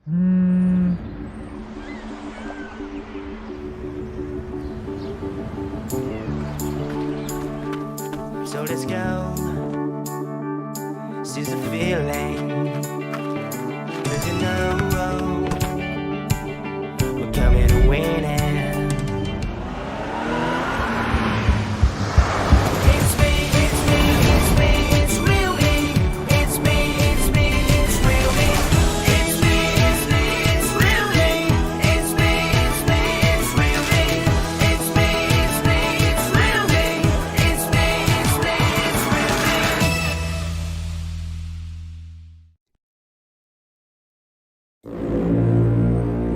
So let's go. Seize the feeling. Cause you know we're coming to win it.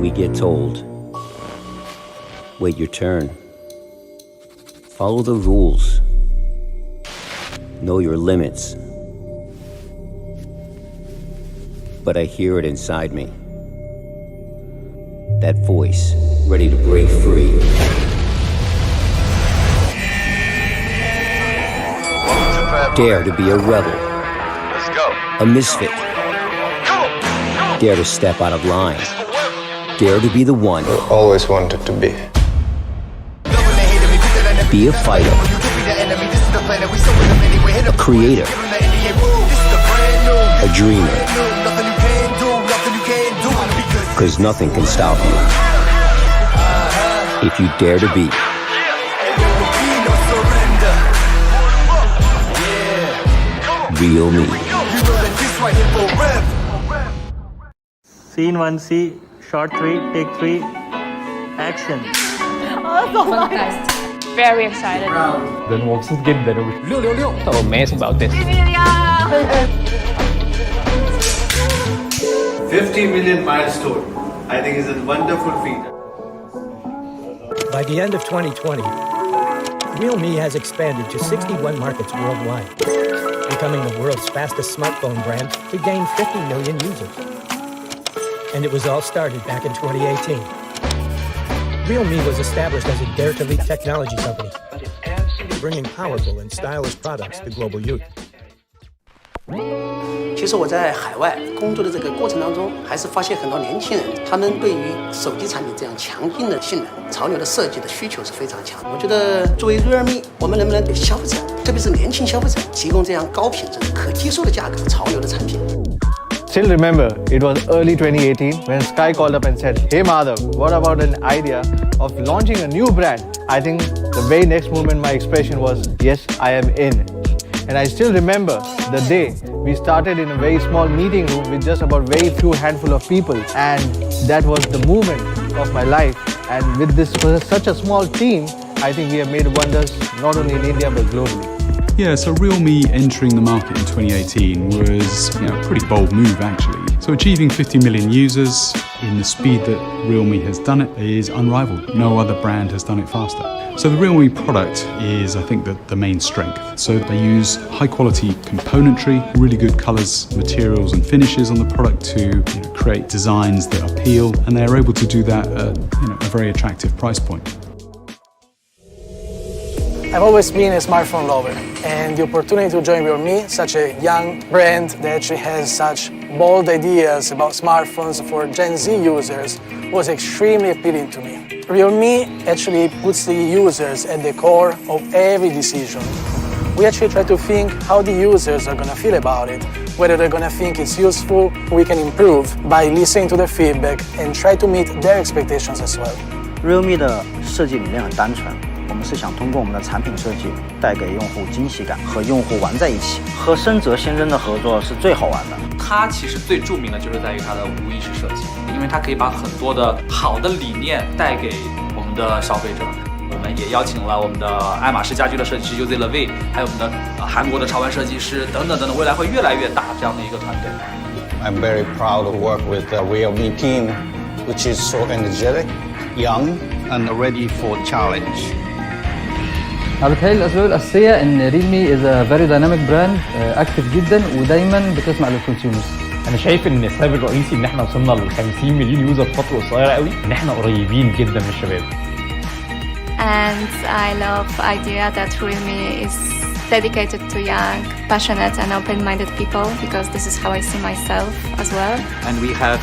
We get told, wait your turn, follow the rules, know your limits. But I hear it inside me, that voice ready to break free. Dare to be a rebel, Let's go. a misfit, dare to step out of line. Dare to be the one. Always wanted to be. Be a fighter. A creator. A dreamer. Because nothing can stop you. If you dare to be. Real me. Scene 1C, shot 3, take 3, action. Fantastic. Very excited. انا مبسوط جدا so amazed about this. 50 million milestone, I think is a wonderful feat. By the end of 2020, realme has expanded to 61 markets worldwide, becoming the world's fastest smartphone brand to gain 50 million users. And it was all started back in 2018. realme was established as a dare-to-leap technology company, bringing powerful and stylish products to global youth. 其实我在海外工作的这个过程当中，还是发现很多年轻人，他们对于手机产品这样强劲的性能、潮流的设计的需求是非常强。我觉得作为 realme， 我们能不能给消费者，特别是年轻消费者，提供这样高品质、可接受的价格、潮流的产品？ Still remember, it was early 2018 when Sky called up and said, "Hey Madhav, what about an idea of launching a new brand?" I think the very next moment my expression was, "Yes, I am in." And I still remember the day we started in a very small meeting room with just about very few handful of people, and that was the moment of my life. And with this such a small team, I think we have made wonders not only in India but globally. Yeah, so realme entering the market in 2018 was a pretty bold move actually. So achieving 50 million users in the speed that realme has done it is unrivaled. No other brand has done it faster. So the realme product is, I think, the main strength. So they use high quality componentry, really good colors, materials and finishes on the product to create designs that appeal, and they're able to do that at a very attractive price point. I've always been a smartphone lover, and the opportunity to join realme, such a young brand that actually has such bold ideas about smartphones for Gen Z users, was extremely appealing to me. realme actually puts the users at the core of every decision. We actually try to think how the users are going to feel about it, whether they're going to think it's useful, we can improve by listening to their feedback and try to meet their expectations as well. realme 的设计理念很单纯，我们是想通过我们的产品设计带给用户惊喜感，和用户玩在一起。和深泽先生的合作是最好玩的。它其实最著名的就是在于它的无意识设计，因为它可以把很多的好的理念带给我们的消费者。我们也邀请了我们的爱马仕家居的设计师 Uzi Levy， 还有我们的韩国的潮玩设计师等等等等，未来会越来越大这样的一个团队。I'm very proud to work with the realme team, which is so energetic, young, and ready for challenge. أنا بتهيألي الأسباب الأساسية إن ريلمي is a very dynamic brand, active جدا ودايما بتسمع للكونسيومرز. انا شايف ان السبب الرئيسي ان احنا وصلنا ل 50 مليون يوزر في فتره قصيره قوي، ان احنا قريبين جدا من الشباب. And I love the idea that realme is dedicated to young, passionate and open-minded people because this is how I see myself as well. And we have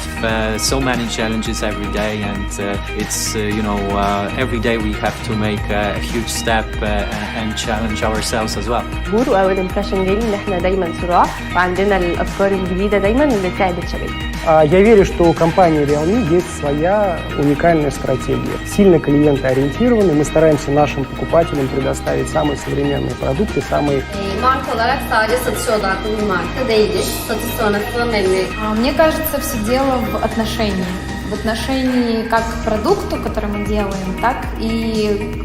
so many challenges every day, and it's every day we have to make a huge step and challenge ourselves as well. واول امبريشن جاي ان احنا دايما صراع وعندنا الافكار الجديده دايما اللي تساعد الشباب. Я верю, что у компании realme есть своя уникальная стратегия. Сильно клиентоориентированы, мы стараемся нашим покупателям предоставить самые современные продукты, самые... Marka olarak sadece satışa odaklı bir marka değiliz. Satış sonrası önemli. Мне кажется, все дело в отношении. В отношении как к продукту, который мы делаем, так и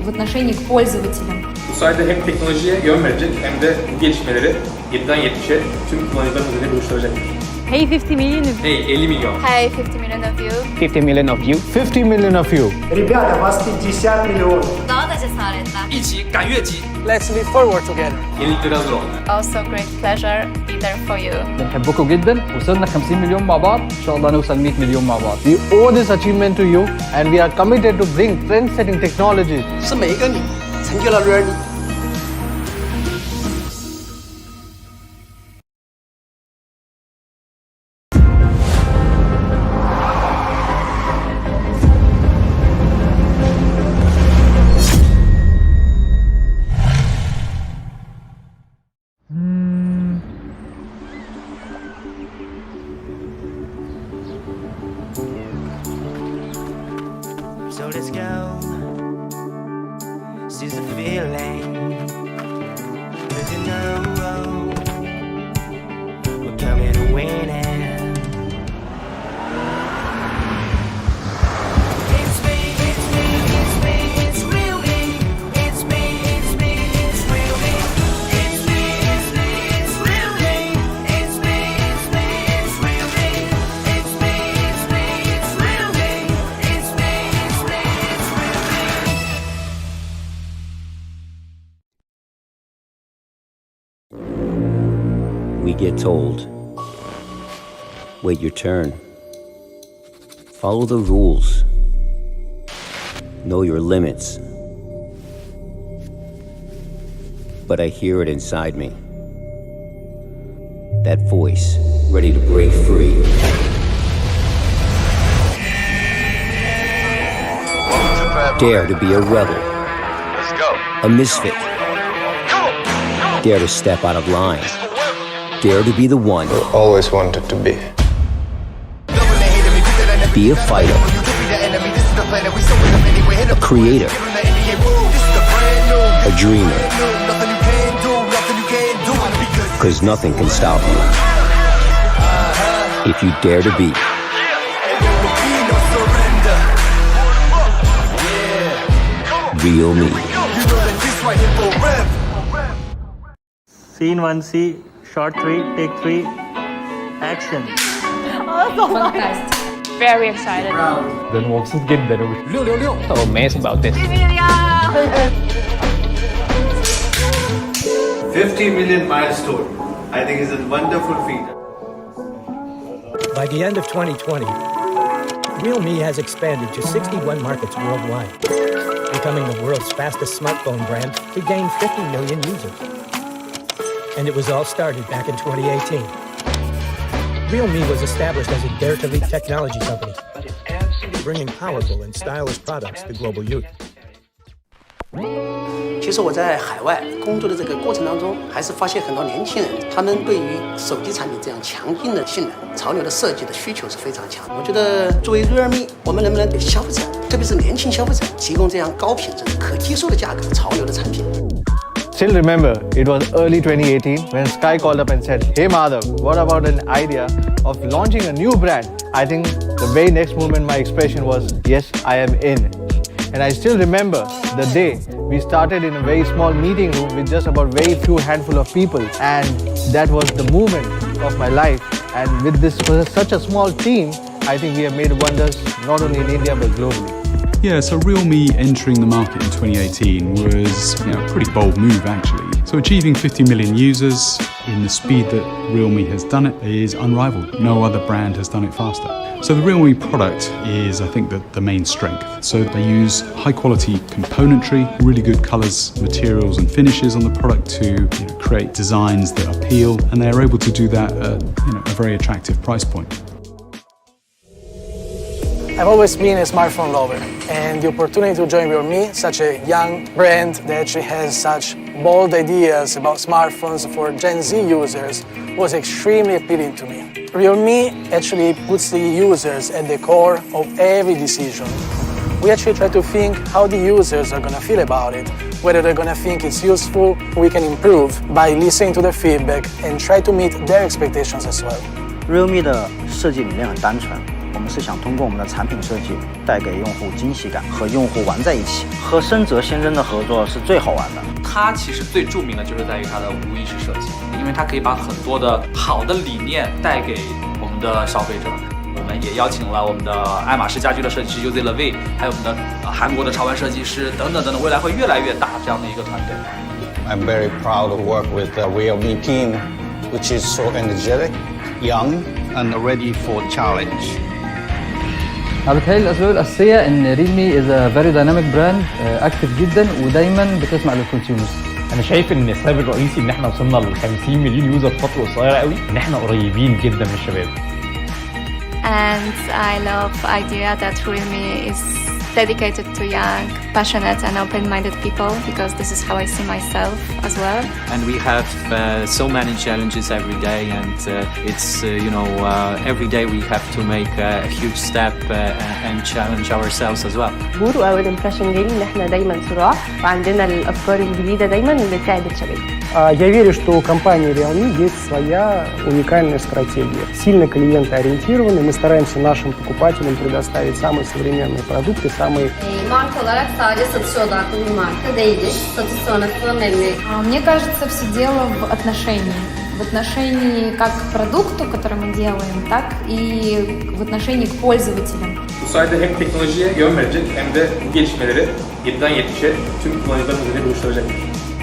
в отношении к пользователям. Bu sayede hem teknolojiye yön verecek hem de bu gelişmeleri 7'den 70'e tüm kullanıcıların üzerine buluşturacaktır. Hey 50 million. Hey 50 milyon. Hey 50 million of you. 50 million of you. 50 million of you. Ребята, вас 50 миллионов. Daha da cesaretler. 一起赶越级 Let's leap forward together. Yenilikleri hazır olun. Also great pleasure be there for you. بنحبكم جدا، وصلنا 50 مليون مع بعض، ان شاء الله نوصل 100 مليون مع بعض. We owe this achievement to you and we are committed to bring trend-setting technologies. 是每一个你成就了 realme。So let's go. This is a feeling. But you know we're coming to win it. It's me, it's me, it's me, it's real me. It's me, it's me, it's real me. It's me, it's me, it's real me. It's me, it's me, it's real me. It's me, it's me, it's real me. It's me, it's me, it's real me. We get told, wait your turn. Follow the rules. Know your limits. But I hear it inside me. That voice, ready to break free. Dare to be a rebel. Let's go. A misfit. Dare to step out of line. Dare to be the one. Always wanted to be. Be a fighter. A creator. A dreamer. Because nothing can stop you. If you dare to be. Real me. Scene 1C, shot 3, take 3, action. Fantastic. Very excited. ده انا مبسوط جدا so amazed about this. 50 million milestone, I think is a wonderful feat. By the end of 2020, realme has expanded to 61 markets worldwide, becoming the world's fastest smartphone brand to gain 50 million users. And it was all started back in 2018. Realme was established as a dare-to-leap technology company, bringing powerful and stylish products to global youth. 其实我在海外工作的这个过程当中，还是发现很多年轻人，他们对于手机产品这样强硬的性能、潮流的设计的需求是非常强。我觉得作为 realme， 我们能不能给消费者，特别是年轻消费者，提供这样高品质、可接受的价格、潮流的产品？ Still remember, it was early 2018 when Sky called up and said, "Hey Madhav, what about an idea of launching a new brand?" I think the very next moment my expression was, "Yes, I am in." And I still remember the day we started in a very small meeting room with just about very few handful of people, and that was the moment of my life. And with this such a small team, I think we have made wonders not only in India but globally. Yeah, so realme entering the market in 2018 was a pretty bold move actually. So achieving 50 million users in the speed that Realme has done it is unrivaled. No other brand has done it faster. So the Realme product is, I think, the main strength. So they use high quality componentry, really good colors, materials and finishes on the product to create designs that appeal, and they're able to do that at a very attractive price point. I've always been a smartphone lover, and the opportunity to join Realme, such a young brand that actually has such bold ideas about smartphones for Gen Z users, was extremely appealing to me. Realme actually puts the users at the core of every decision. We actually try to think how the users are going to feel about it, whether they're going to think it's useful, we can improve by listening to their feedback and try to meet their expectations as well. realme 的设计理念很单纯，我们是想通过我们的产品设计带给用户惊喜感，和用户玩在一起。和深泽先生的合作是最好玩的。它其实最著名的就是在于它的无意识设计，因为它可以把很多的好的理念带给我们的消费者。我们也邀请了我们的爱马仕家居的设计师 Lancement， 还有我们的韩国的潮玩设计师等等等等，未来会越来越大这样的一个团队。I'm very proud to work with the realme team, which is so energetic, young, and ready for challenge. أنا بتهيألي الأسباب الأساسية إن ريلمي is a very dynamic brand أكتف جدا ودايما بتسمع للكونسيومرز. انا شايف ان السبب الرئيسي ان احنا وصلنا ل 50 مليون يوزر في فتره قصيره قوي ان احنا قريبين جدا من الشباب. And I love the idea that Realme is dedicated to young, passionate and open-minded people, because this is how I see myself as well. And we have so many challenges every day, and it's every day we have to make a huge step and challenge ourselves as well. جور أول impression جالي إن إحنا دايما صراع وعندنا الأفكار الجديدة دايما اللي تساعد الشباب. Я верю, что у компании Realme есть своя уникальная стратегия. Сильно клиентоориентированы, мы стараемся нашим покупателям предоставить самые современные продукты, самые... Marka olarak sadece satışa odaklı bir marka değiliz. Satış sonrası memnuniyet. Мне кажется, все дело в отношении. В отношении как к продукту, который мы делаем, так и в отношении к пользователям. Bu sayede hem teknolojiye yön verecek hem de bu gelişmeleri 7'den 70'e tüm kullanıcıların üzerinde buluşturacaktır.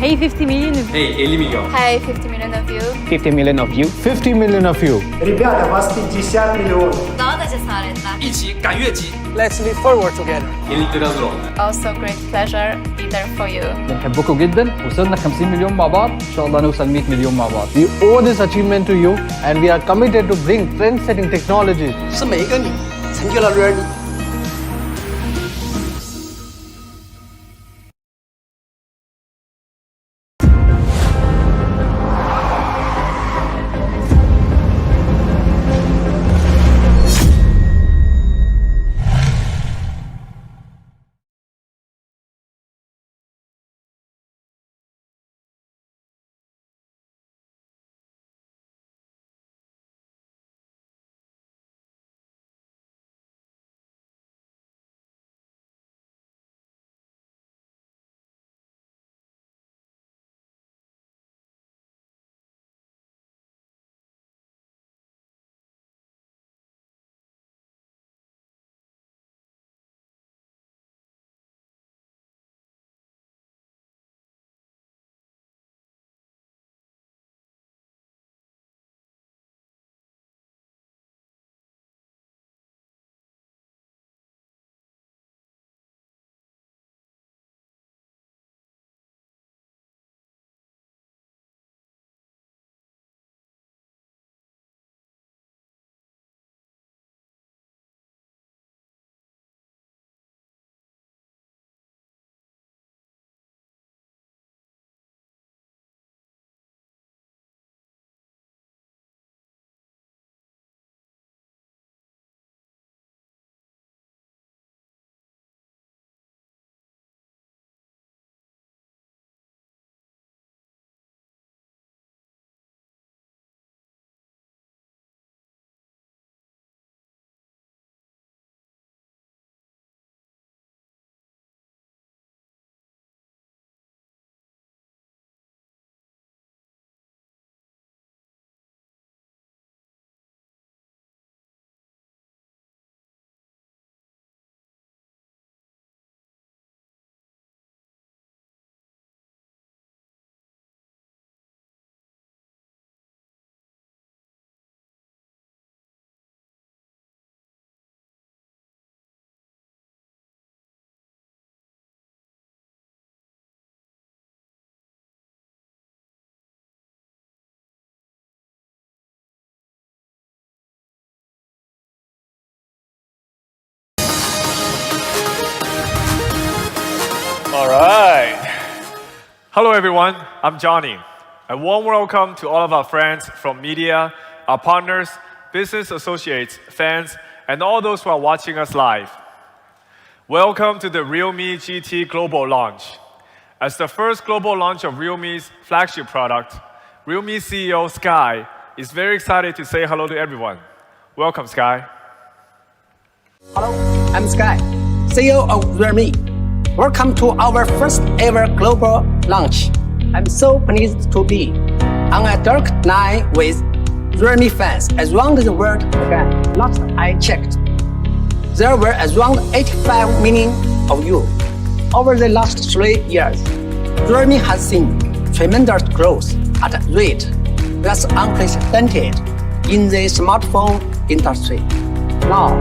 Hey 50 million. Hey 50 milyon. Hey 50 million of you. 50 million of you. 50 million of you. Ребята, вас 50 миллионов. Daha da cesaretler. 一起赶越级， Let's leap forward together. Yeniliklere hazır olun. Also great pleasure be there for you. بنحبكم جدا، وصلنا 50 مليون مع بعض، إن شاء الله نوصل 100 مليون مع بعض. We owe this achievement to you and we are committed to bring trend-setting technologies. 是每一个你成就了 Realme。Hello everyone, I'm Johnny. A warm welcome to all of our friends from media, our partners, business associates, fans, and all those who are watching us live. Welcome to the Realme GT Global Launch. As the first global launch of Realme's flagship product, Realme CEO Sky is very excited to say hello to everyone. Welcome, Sky. Hello, I'm Sky, CEO of Realme. Welcome to our first ever global launch. I'm so pleased to be on a dark night with Realme fans around the world again. Last I checked, there were around 85 million of you. Over the last 3 years, Realme has seen tremendous growth at a rate that's unprecedented in the smartphone industry. Now,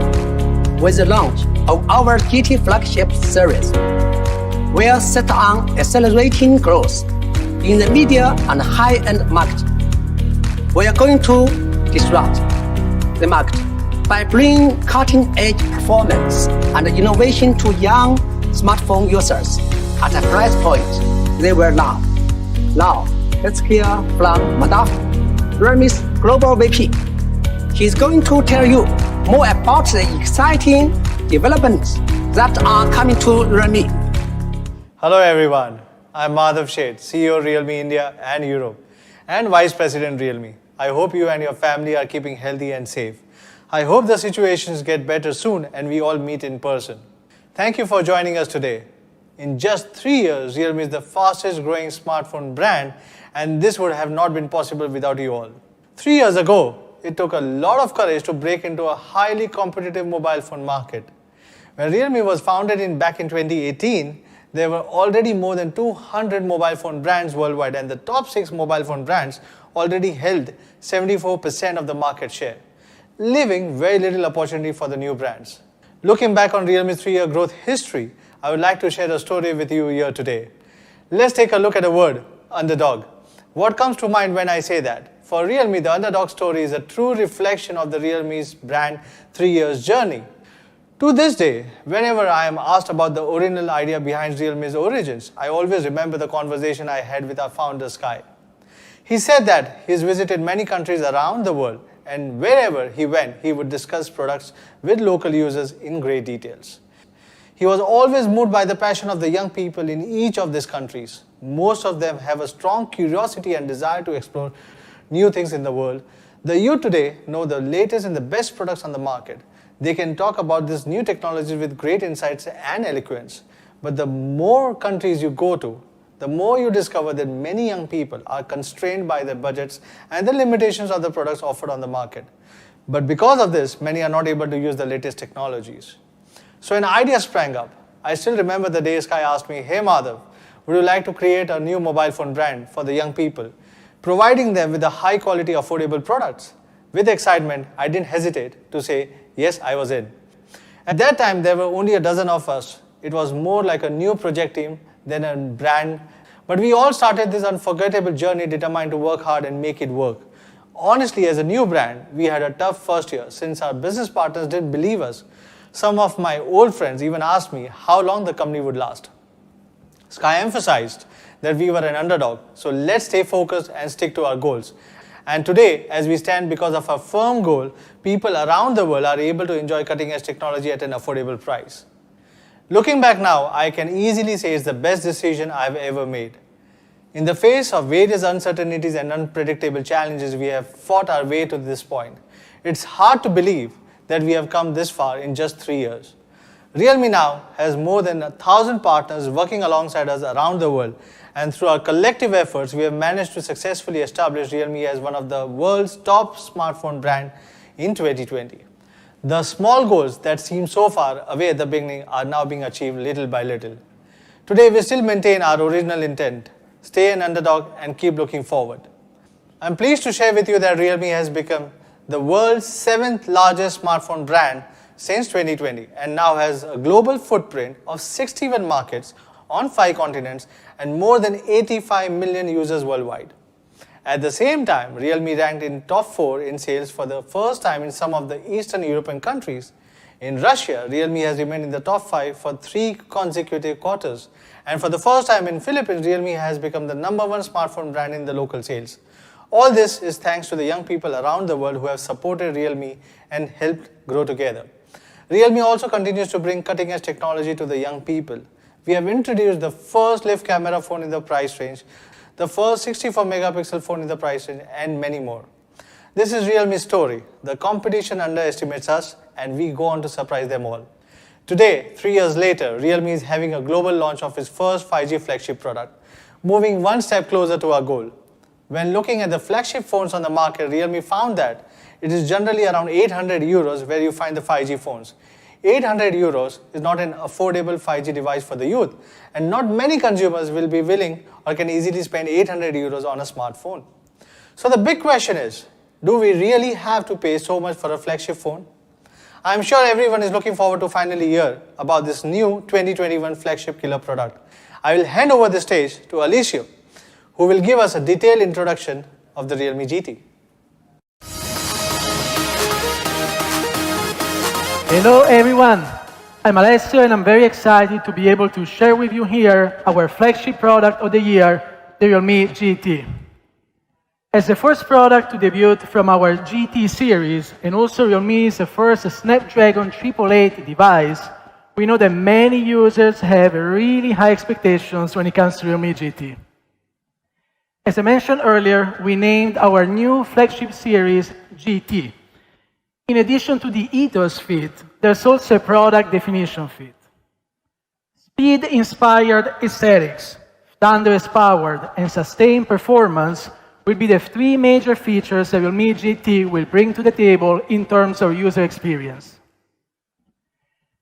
with the launch of our GT flagship series, we are set on accelerating growth in the media and high-end market. We are going to disrupt the market by bringing cutting-edge performance and innovation to young smartphone users at a price point they will love. Now, let's hear from Madhav, Realme's Global VP. He's going to tell you more about the exciting developments that are coming to Realme. Hello everyone, I'm Madhav Sheth, CEO Realme India and Europe and Vice President Realme. I hope you and your family are keeping healthy and safe. I hope the situations get better soon and we all meet in person. Thank you for joining us today. In just 3 years, Realme is the fastest growing smartphone brand, and this would have not been possible without you all. 3 years ago, it took a lot of courage to break into a highly competitive mobile phone market. When Realme was founded back in 2018, there were already more than 200 mobile phone brands worldwide, and the top 6 mobile phone brands already held 74% of the market share, leaving very little opportunity for the new brands. Looking back on Realme's 3-year growth history, I would like to share a story with you here today. Let's take a look at the word underdog. What comes to mind when I say that? For Realme, the underdog story is a true reflection of the Realme's brand 3 years journey. To this day, whenever I am asked about the original idea behind Realme's origins, I always remember the conversation I had with our founder Sky. He said that he's visited many countries around the world, and wherever he went, he would discuss products with local users in great details. He was always moved by the passion of the young people in each of these countries. Most of them have a strong curiosity and desire to explore new things in the world. The youth today know the latest and the best products on the market. They can talk about this new technology with great insights and eloquence. But the more countries you go to, the more you discover that many young people are constrained by their budgets and the limitations of the products offered on the market. But because of this, many are not able to use the latest technologies. So an idea sprang up. I still remember the day Sky asked me, "Hey Madhav, would you like to create a new mobile phone brand for the young people, providing them with the high quality affordable products?" With excitement, I didn't hesitate to say, yes, I was in. At that time, there were only a dozen of us. It was more like a new project team than a brand. But we all started this unforgettable journey determined to work hard and make it work. Honestly, as a new brand, we had a tough first year since our business partners didn't believe us. Some of my old friends even asked me how long the company would last. Sky emphasized that we were an underdog, so let's stay focused and stick to our goals. And today, as we stand because of our firm goal, people around the world are able to enjoy cutting-edge technology at an affordable price. Looking back now, I can easily say it's the best decision I've ever made. In the face of various uncertainties and unpredictable challenges, we have fought our way to this point. It's hard to believe that we have come this far in just 3 years. Realme now has more than 1,000 partners working alongside us around the world, and through our collective efforts, we have managed to successfully establish Realme as one of the world's top smartphone brands in 2020. The small goals that seemed so far away at the beginning are now being achieved little by little. Today, we still maintain our original intent, stay an underdog and keep looking forward. I'm pleased to share with you that Realme has become the world's 7th largest smartphone brand since 2020 and now has a global footprint of 61 markets on 5 continents and more than 85 million users worldwide. At the same time, Realme ranked in top 4 in sales for the first time in some of the Eastern European countries. In Russia, Realme has remained in the top 5 for 3 consecutive quarters. And for the first time in Philippines, Realme has become the #1 smartphone brand in the local sales. All this is thanks to the young people around the world who have supported Realme and helped grow together. Realme also continues to bring cutting-edge technology to the young people. We have introduced the first lift camera phone in the price range, the first 64-megapixel phone in the price range, and many more. This is Realme's story. The competition underestimates us, and we go on to surprise them all. Today, 3 years later, Realme is having a global launch of its first 5G flagship product, moving one step closer to our goal. When looking at the flagship phones on the market, Realme found that it is generally around 800 euros where you find the 5G phones. 800 euros is not an affordable 5G device for the youth, and not many consumers will be willing or can easily spend 800 euros on a smartphone. So the big question is, do we really have to pay so much for a flagship phone? I'm sure everyone is looking forward to finally hear about this new 2021 flagship killer product. I will hand over the stage to Alicia, who will give us a detailed introduction of the Realme GT. Hello everyone, I'm Alessio and I'm very excited to be able to share with you here our flagship product of the year, the Realme GT. As the first product to debut from our GT series, and also Realme's first Snapdragon 888 device, we know that many users have really high expectations when it comes to Realme GT. As I mentioned earlier, we named our new flagship series GT. In addition to the ethos fit, there's also a product definition fit. Speed-inspired aesthetics, thunderous-powered, and sustained performance will be the 3 major features that Realme GT will bring to the table in terms of user experience.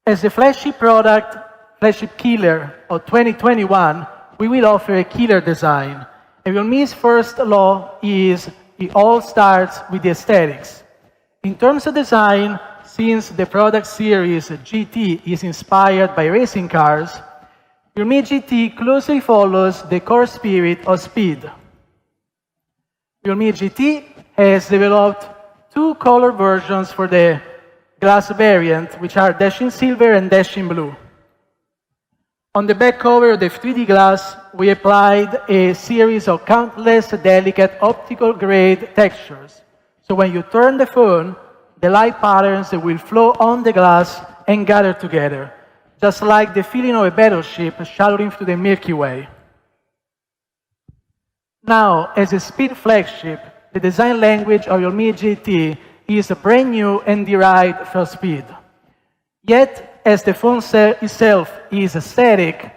As the flagship product, flagship killer of 2021, we will offer a killer design. And Realme's first law is it all starts with the aesthetics. In terms of design, since the product series GT is inspired by racing cars, Realme GT closely follows the core spirit of speed. Realme GT has developed 2 color versions for the glass variant, which are Dashing Silver and Dashing Blue. On the back cover of the 3D glass, we applied a series of countless delicate optical grade textures. So when you turn the phone, the light patterns will flow on the glass and gather together, just like the feeling of a battleship shadowing through the Milky Way. Now, as a speed flagship, the design language of Realme GT is brand new and derived from speed. Yet, as the phone itself is aesthetic,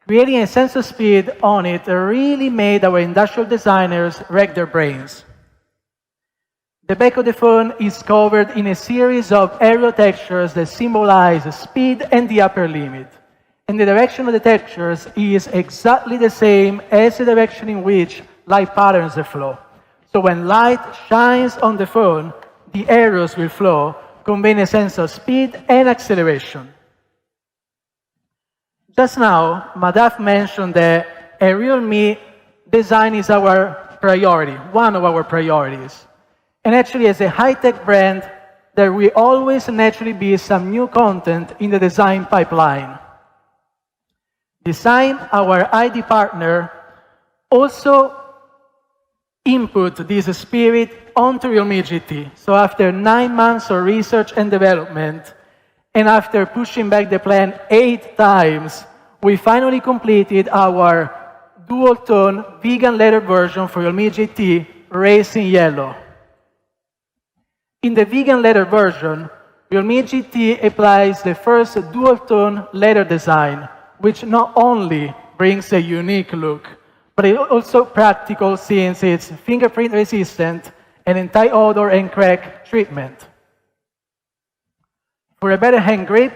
creating a sense of speed on it really made our industrial designers rack their brains. The back of the phone is covered in a series of aerial textures that symbolize speed and the upper limit. And the direction of the textures is exactly the same as the direction in which light patterns flow. So when light shines on the phone, the arrows will flow, conveying a sense of speed and acceleration. Just now, Madhav mentioned that a Realme design is our priority, one of our priorities. And actually, as a high-tech brand, there will always naturally be some new content in the design pipeline. Design, our ID partner, also input this spirit onto Realme GT. So after 9 months of research and development, and after pushing back the plan 8 times, we finally completed our dual-tone vegan leather version for Realme GT, Racing Yellow. In the vegan leather version, Realme GT applies the first dual-tone leather design, which not only brings a unique look, but it's also practical since it's fingerprint resistant and anti-odor and crack treatment. For a better hand grip,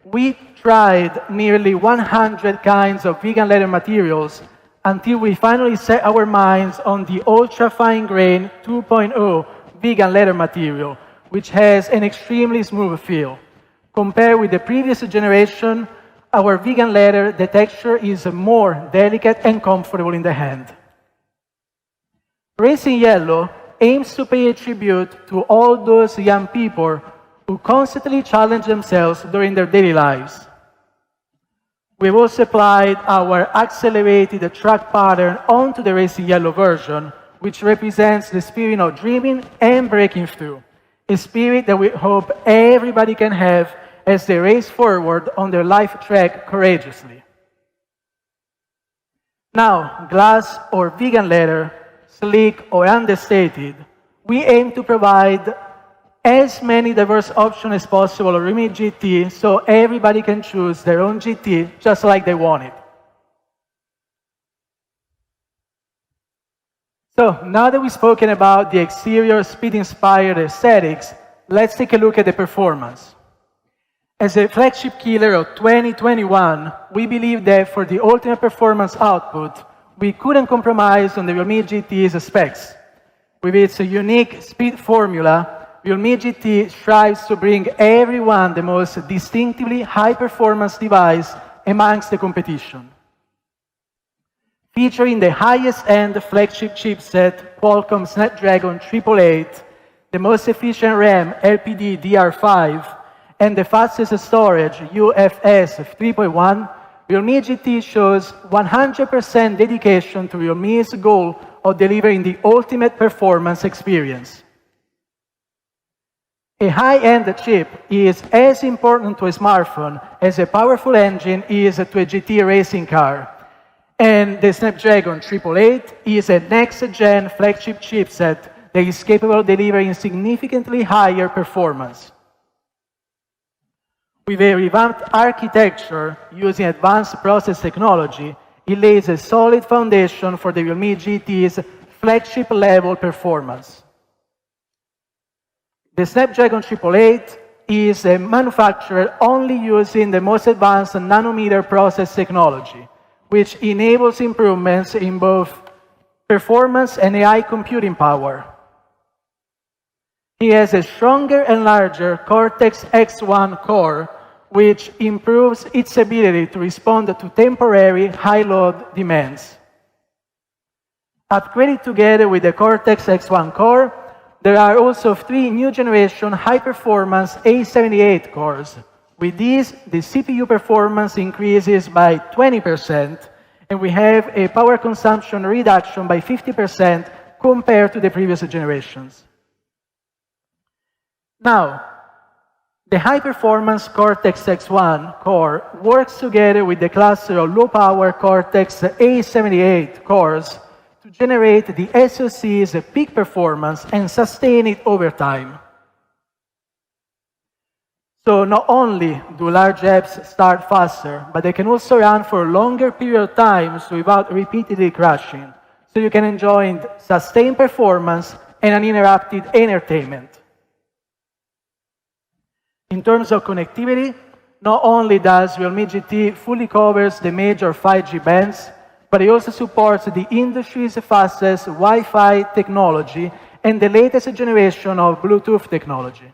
we tried nearly 100 kinds of vegan leather materials until we finally set our minds on the ultra-fine grain 2.0 vegan leather material, which has an extremely smooth feel. Compared with the previous generation, our vegan leather, the texture is more delicate and comfortable in the hand. Racing Yellow aims to pay a tribute to all those young people who constantly challenge themselves during their daily lives. We've also applied our accelerated track pattern onto the racing yellow version, which represents the spirit of dreaming and breaking through, a spirit that we hope everybody can have as they race forward on their life track courageously. Now, glass or vegan leather, sleek or understated, we aim to provide as many diverse options as possible of Realme GT so everybody can choose their own GT just like they want it. So now that we've spoken about the exterior speed-inspired aesthetics, let's take a look at the performance. As a flagship killer of 2021, we believe that for the ultimate performance output, we couldn't compromise on the Realme GT's specs. With its unique speed formula, Realme GT strives to bring everyone the most distinctively high-performance device amongst the competition. Featuring the highest-end flagship chipset, Qualcomm Snapdragon 888, the most efficient RAM LPDDR5, and the fastest storage UFS 3.1, Realme GT shows 100% dedication to Realme's goal of delivering the ultimate performance experience. A high-end chip is as important to a smartphone as a powerful engine is to a GT racing car. And the Snapdragon 888 is a next-gen flagship chipset that is capable of delivering significantly higher performance. With a revamped architecture using advanced process technology, it lays a solid foundation for the Realme GT's flagship-level performance. The Snapdragon 888 is manufactured only using the most advanced nanometer process technology, which enables improvements in both performance and AI computing power. It has a stronger and larger Cortex-X1 core, which improves its ability to respond to temporary high-load demands. Upgraded together with the Cortex-X1 core, there are also 3 new generation high-performance A78 cores. With these, the CPU performance increases by 20%, and we have a power consumption reduction by 50% compared to the previous generations. Now, the high-performance Cortex-X1 core works together with the cluster of low-power Cortex A78 cores to generate the SoC's peak performance and sustain it over time. So not only do large apps start faster, but they can also run for a longer period of time without repeatedly crashing, so you can enjoy sustained performance and uninterrupted entertainment. In terms of connectivity, not only does Realme GT fully covers the major 5G bands, but it also supports the industry's fastest Wi-Fi technology and the latest generation of Bluetooth technology.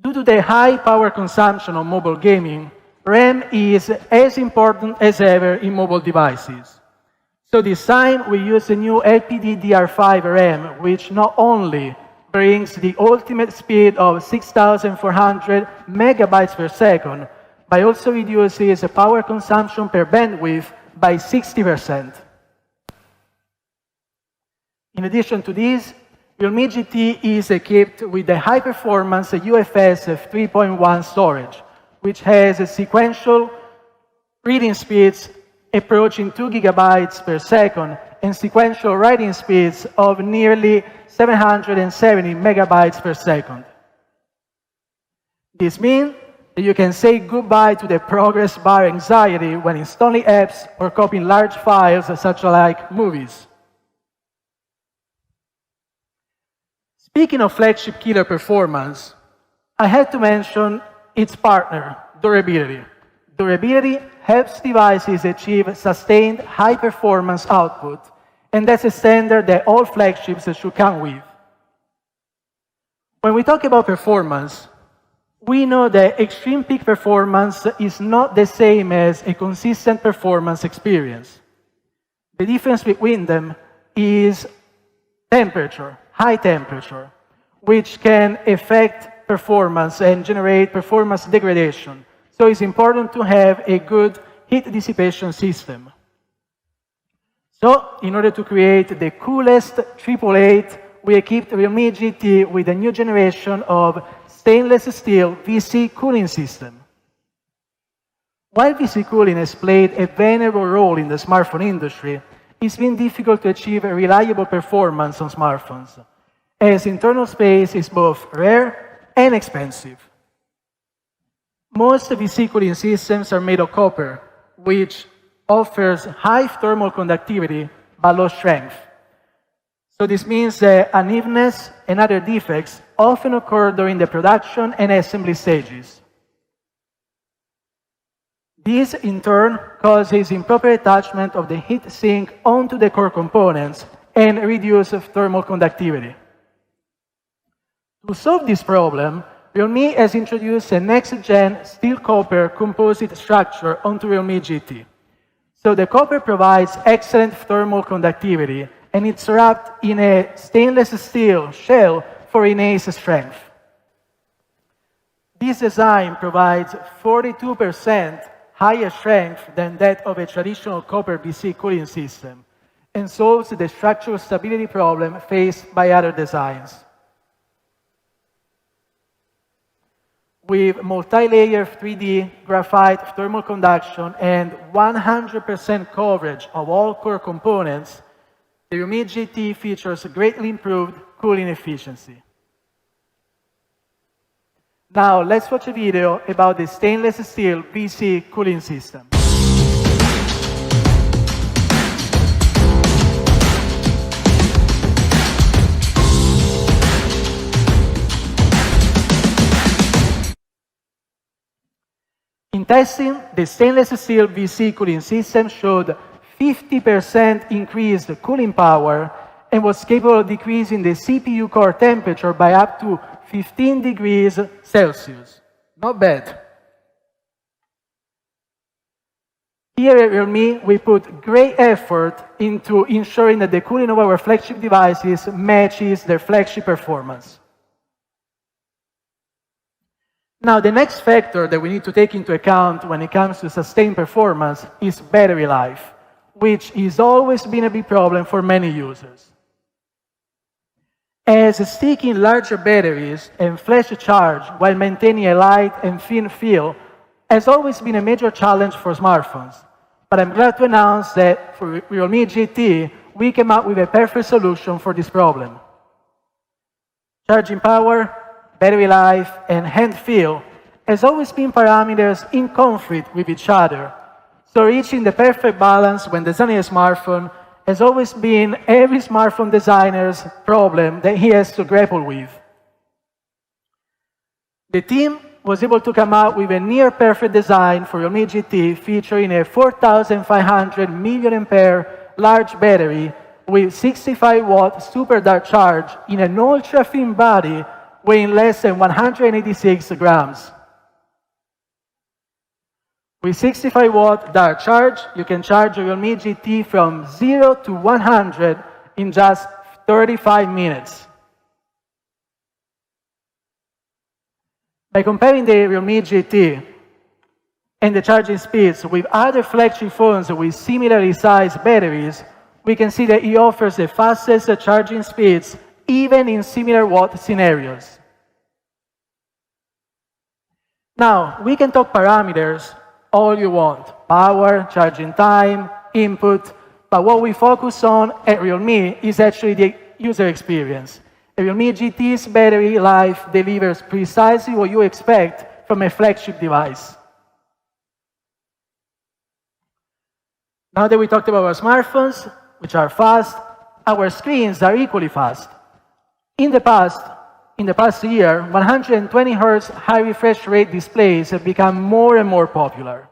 Due to the high power consumption of mobile gaming, RAM is as important as ever in mobile devices. So this time we use the new LPDDR5 RAM, which not only brings the ultimate speed of 6,400 megabytes per second, but also reduces the power consumption per bandwidth by 60%. In addition to this, Realme GT is equipped with the high-performance UFS 3.1 storage, which has a sequential reading speeds approaching 2 gigabytes per second and sequential writing speeds of nearly 770 megabytes per second. This means that you can say goodbye to the progress bar anxiety when installing apps or copying large files such like movies. Speaking of flagship killer performance, I had to mention its partner, durability. Durability helps devices achieve sustained high-performance output, and that's a standard that all flagships should come with. When we talk about performance, we know that extreme peak performance is not the same as a consistent performance experience. The difference between them is temperature, high temperature. which can affect performance and generate performance degradation. So it's important to have a good heat dissipation system. So, in order to create the coolest 888, we equipped Realme GT with a new generation of stainless steel VC cooling system. While VC cooling has played a venerable role in the smartphone industry, it's been difficult to achieve a reliable performance on smartphones, as internal space is both rare and expensive. Most VC cooling systems are made of copper, which offers high thermal conductivity but low strength. So this means that unevenness and other defects often occur during the production and assembly stages. This, in turn, causes improper attachment of the heat sink onto the core components and reduces thermal conductivity. To solve this problem, Realme has introduced a next-gen steel copper composite structure onto Realme GT. So the copper provides excellent thermal conductivity, and it's wrapped in a stainless steel shell for enhanced strength. This design provides 42% higher strength than that of a traditional copper VC cooling system, and solves the structural stability problem faced by other designs. With multi-layer 3D graphite thermal conduction and 100% coverage of all core components, the Realme GT features greatly improved cooling efficiency. Now, let's watch a video about the stainless steel VC cooling system. In testing, the stainless steel VC cooling system showed 50% increased cooling power and was capable of decreasing the CPU core temperature by up to 15 degrees Celsius. Not bad. Here at Realme, we put great effort into ensuring that the cooling of our flagship devices matches their flagship performance. Now, the next factor that we need to take into account when it comes to sustained performance is battery life, which has always been a big problem for many users. As sticking larger batteries and flash charge while maintaining a light and thin feel has always been a major challenge for smartphones. But I'm glad to announce that for Realme GT, we came up with a perfect solution for this problem. Charging power, battery life, and hand feel has always been parameters in conflict with each other. So reaching the perfect balance when designing a smartphone has always been every smartphone designer's problem that he has to grapple with. The team was able to come out with a near-perfect design for Realme GT featuring a 4,500 mAh large battery with 65-watt super dark charge in an ultra-thin body weighing less than 186 grams. With 65-watt dark charge, you can charge your Realme GT from 0 to 100 in just 35 minutes. By comparing the Realme GT and the charging speeds with other flagship phones with similarly sized batteries, we can see that it offers the fastest charging speeds even in similar watt scenarios. Now, we can talk parameters all you want, power, charging time, input, but what we focus on at Realme is actually the user experience. A Realme GT's battery life delivers precisely what you expect from a flagship device. Now that we talked about our smartphones, which are fast, our screens are equally fast. In the past year, 120 Hz high refresh rate displays have become more and more popular.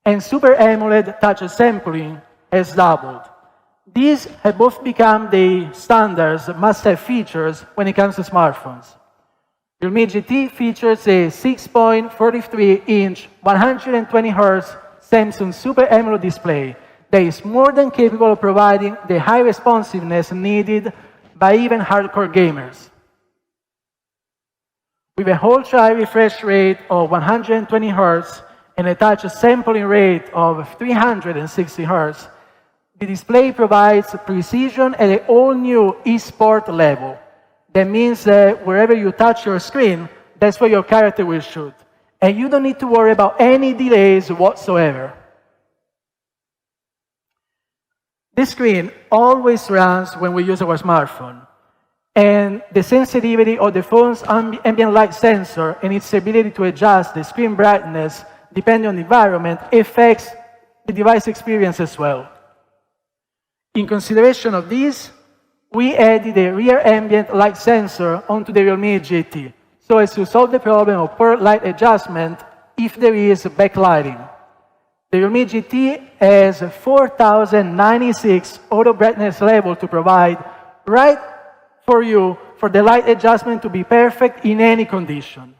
And Super AMOLED touch sampling has doubled. These have both become the standards must-have features when it comes to smartphones. Realme GT features a 6.43-inch 120 Hz Samsung Super AMOLED display that is more than capable of providing the high responsiveness needed by even hardcore gamers. With a ultra refresh rate of 120 Hz and a touch sampling rate of 360 Hz, the display provides precision at an all-new eSport level. That means that wherever you touch your screen, that's where your character will shoot. And you don't need to worry about any delays whatsoever. This screen always runs when we use our smartphone. And the sensitivity of the phone's ambient light sensor and its ability to adjust the screen brightness depending on the environment affects the device experience as well. In consideration of this, we added a rear ambient light sensor onto the Realme GT so as to solve the problem of poor light adjustment if there is backlighting. The Realme GT has a 4096 auto brightness level to provide right for you for the light adjustment to be perfect in any condition.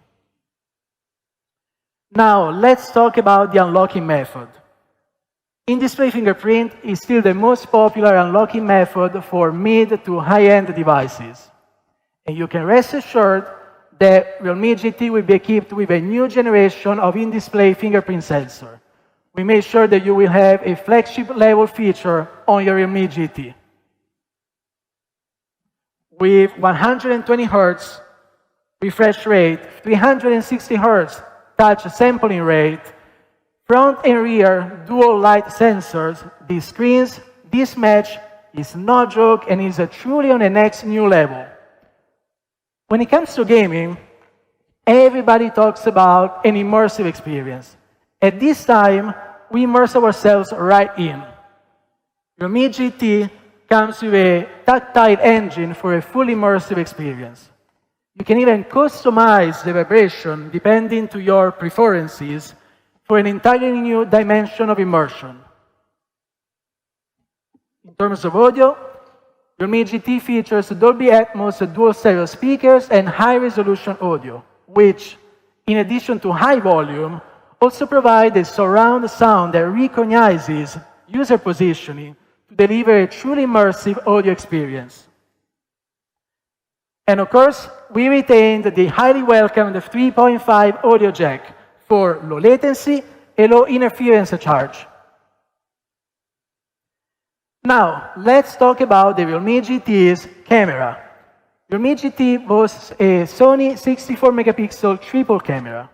Now, let's talk about the unlocking method. In-display fingerprint is still the most popular unlocking method for mid to high-end devices. And you can rest assured that Realme GT will be equipped with a new generation of in-display fingerprint sensor. We made sure that you will have a flagship level feature on your Realme GT. With 120 Hz refresh rate, 360 Hz touch sampling rate, front and rear dual light sensors, these screens, this match is no joke and is truly on the next new level. When it comes to gaming, everybody talks about an immersive experience. At this time, we immerse ourselves right in. Realme GT comes with a tactile engine for a fully immersive experience. You can even customize the vibration depending to your preferences for an entirely new dimension of immersion. In terms of audio, Realme GT features Dolby Atmos dual stereo speakers and high-resolution audio, which, in addition to high volume, also provide a surround sound that recognizes user positioning to deliver a truly immersive audio experience. And of course, we retained the highly welcomed 3.5 audio jack for low latency and low interference charge. Now, let's talk about the Realme GT's camera. Realme GT boasts a Sony 64-megapixel triple camera.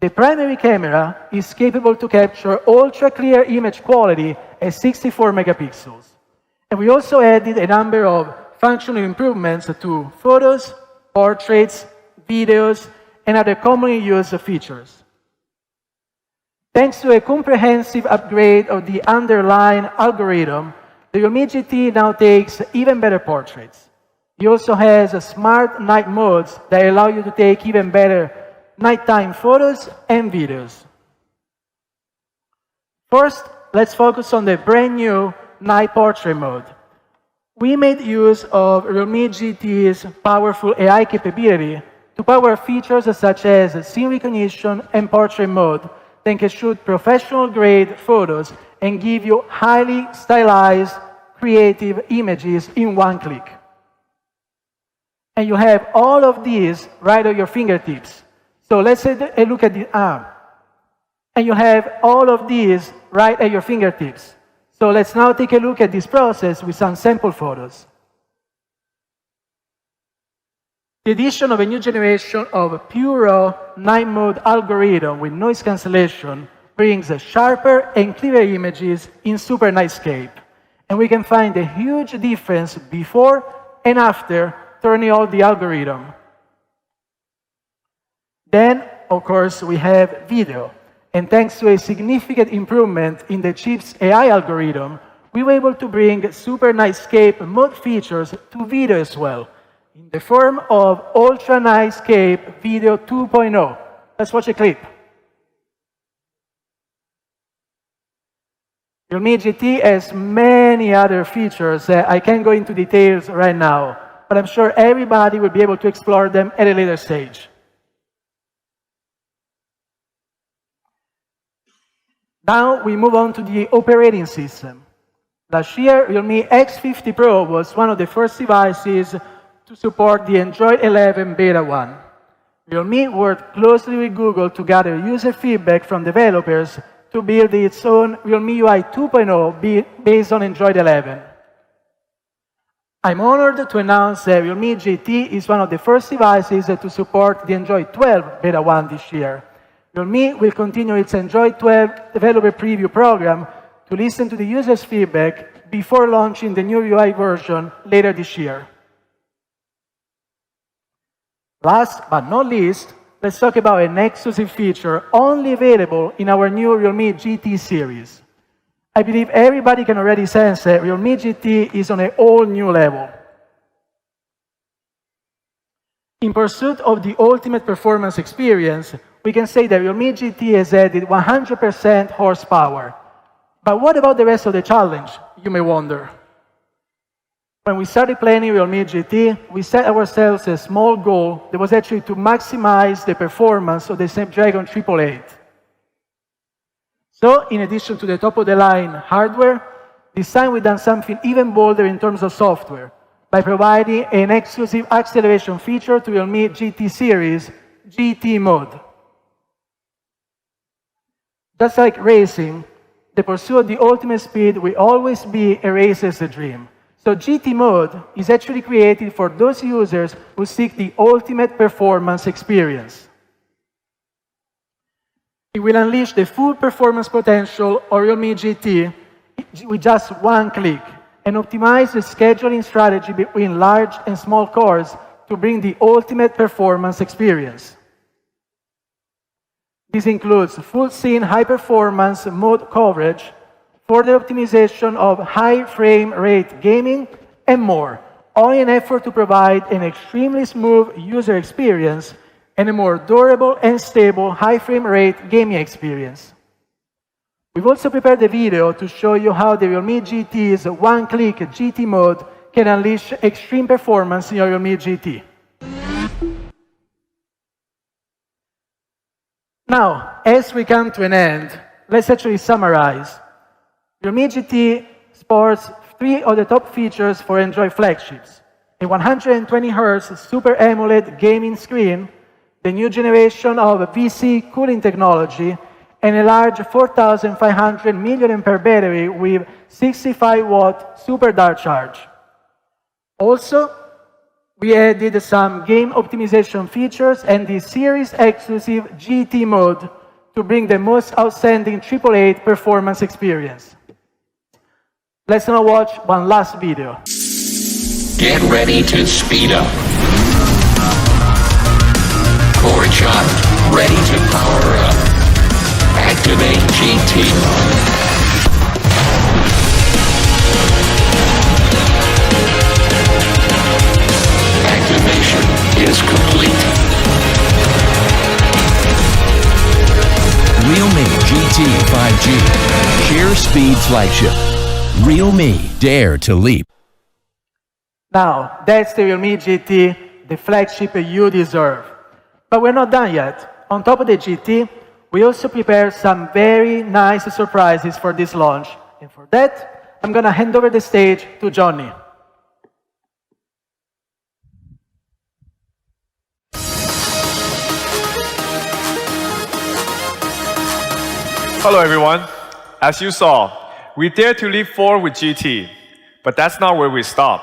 The primary camera is capable to capture ultra-clear image quality at 64 megapixels. And we also added a number of functional improvements to photos, portraits, videos, and other commonly used features. Thanks to a comprehensive upgrade of the underlying algorithm, the Realme GT now takes even better portraits. It also has smart night modes that allow you to take even better nighttime photos and videos. First, let's focus on the brand new night portrait mode. We made use of Realme GT's powerful AI capability to power features such as scene recognition and portrait mode that can shoot professional-grade photos and give you highly stylized, creative images in one click. And you have all of these right at your fingertips. So let's take a look at the arm. And you have all of these right at your fingertips. So let's now take a look at this process with some sample photos. The addition of a new generation of pure raw night mode algorithm with noise cancellation brings sharper and clearer images in super nightscape. And we can find a huge difference before and after turning on the algorithm. Then, of course, we have video. And thanks to a significant improvement in the chip's AI algorithm, we were able to bring super nightscape mode features to video as well, in the form of Ultra Nightscape Video 2.0. Let's watch a clip. Realme GT has many other features that I can't go into details right now, but I'm sure everybody will be able to explore them at a later stage. Now we move on to the operating system. Last year, Realme X50 Pro was one of the first devices to support the Android 11 Beta 1. Realme worked closely with Google to gather user feedback from developers to build its own Realme UI 2.0 based on Android 11. I'm honored to announce that Realme GT is one of the first devices to support the Android 12 Beta 1 this year. Realme will continue its Android 12 developer preview program to listen to the users' feedback before launching the new UI version later this year. Last but not least, let's talk about an exclusive feature only available in our new Realme GT series. I believe everybody can already sense that Realme GT is on a whole new level. In pursuit of the ultimate performance experience, we can say that Realme GT has added 100% horsepower. But what about the rest of the challenge, you may wonder? When we started planning Realme GT, we set ourselves a small goal that was actually to maximize the performance of the Snapdragon 888. So, in addition to the top-of-the-line hardware, this time we've done something even bolder in terms of software by providing an exclusive acceleration feature to Realme GT series, GT Mode. Just like racing, the pursuit of the ultimate speed will always be a racer's dream. So GT Mode is actually created for those users who seek the ultimate performance experience. It will unleash the full performance potential of Realme GT with just one click and optimize the scheduling strategy between large and small cores to bring the ultimate performance experience. This includes full scene high-performance mode coverage, further optimization of high frame rate gaming, and more, all in an effort to provide an extremely smooth user experience and a more durable and stable high frame rate gaming experience. We've also prepared a video to show you how the Realme GT's one-click GT mode can unleash extreme performance in your Realme GT. Now, as we come to an end, let's actually summarize. Realme GT sports 3 of the top features for Android flagships: a 120Hz Super AMOLED gaming screen, the new generation of VC cooling technology, and a large 4,500 mAh battery with 65-watt super dart charge. Also, we added some game optimization features and the series-exclusive GT mode to bring the most outstanding 888 performance experience. Let's now watch one last video. Get ready to speed up. Core charge, ready to power up. Activate GT. Activation is complete. Realme GT 5G. Sheer speed flagship. Realme, dare to leap. Now, that's the Realme GT, the flagship you deserve. But we're not done yet. On top of the GT, we also prepared some very nice surprises for this launch. And for that, I'm going to hand over the stage to Johnny. Hello everyone. As you saw, we dare to leap forward with GT, but that's not where we stop,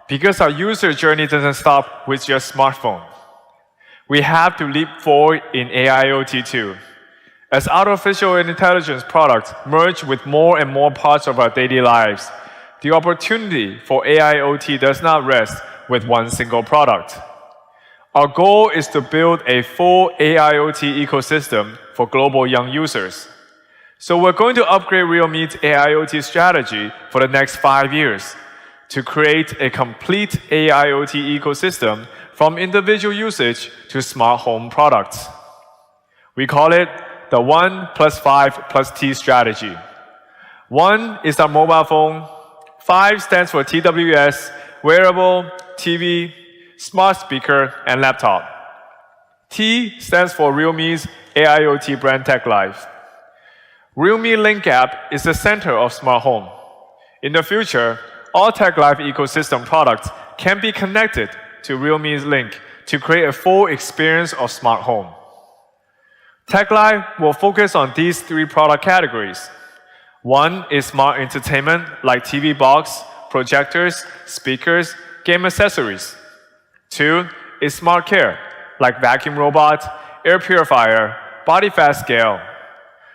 because our user journey doesn't stop with your smartphone. We have to leap forward in AIoT too. As artificial intelligence products merge with more and more parts of our daily lives, the opportunity for AIoT does not rest with one single product. Our goal is to build a full AIoT ecosystem for global young users. So we're going to upgrade Realme's AIoT strategy for the next 5 years to create a complete AIoT ecosystem from individual usage to smart home products. We call it the 1+5+T strategy. 1 is our mobile phone, 5 stands for TWS, wearable, TV, smart speaker, and laptop. T stands for Realme's AIoT brand Tech Life. Realme Link app is the center of smart home. In the future, all Tech Life ecosystem products can be connected to Realme's Link to create a full experience of smart home. Tech Life will focus on these three product categories. One is smart entertainment like TV box, projectors, speakers, game accessories. Two is smart care like vacuum robot, air purifier, body fat scale.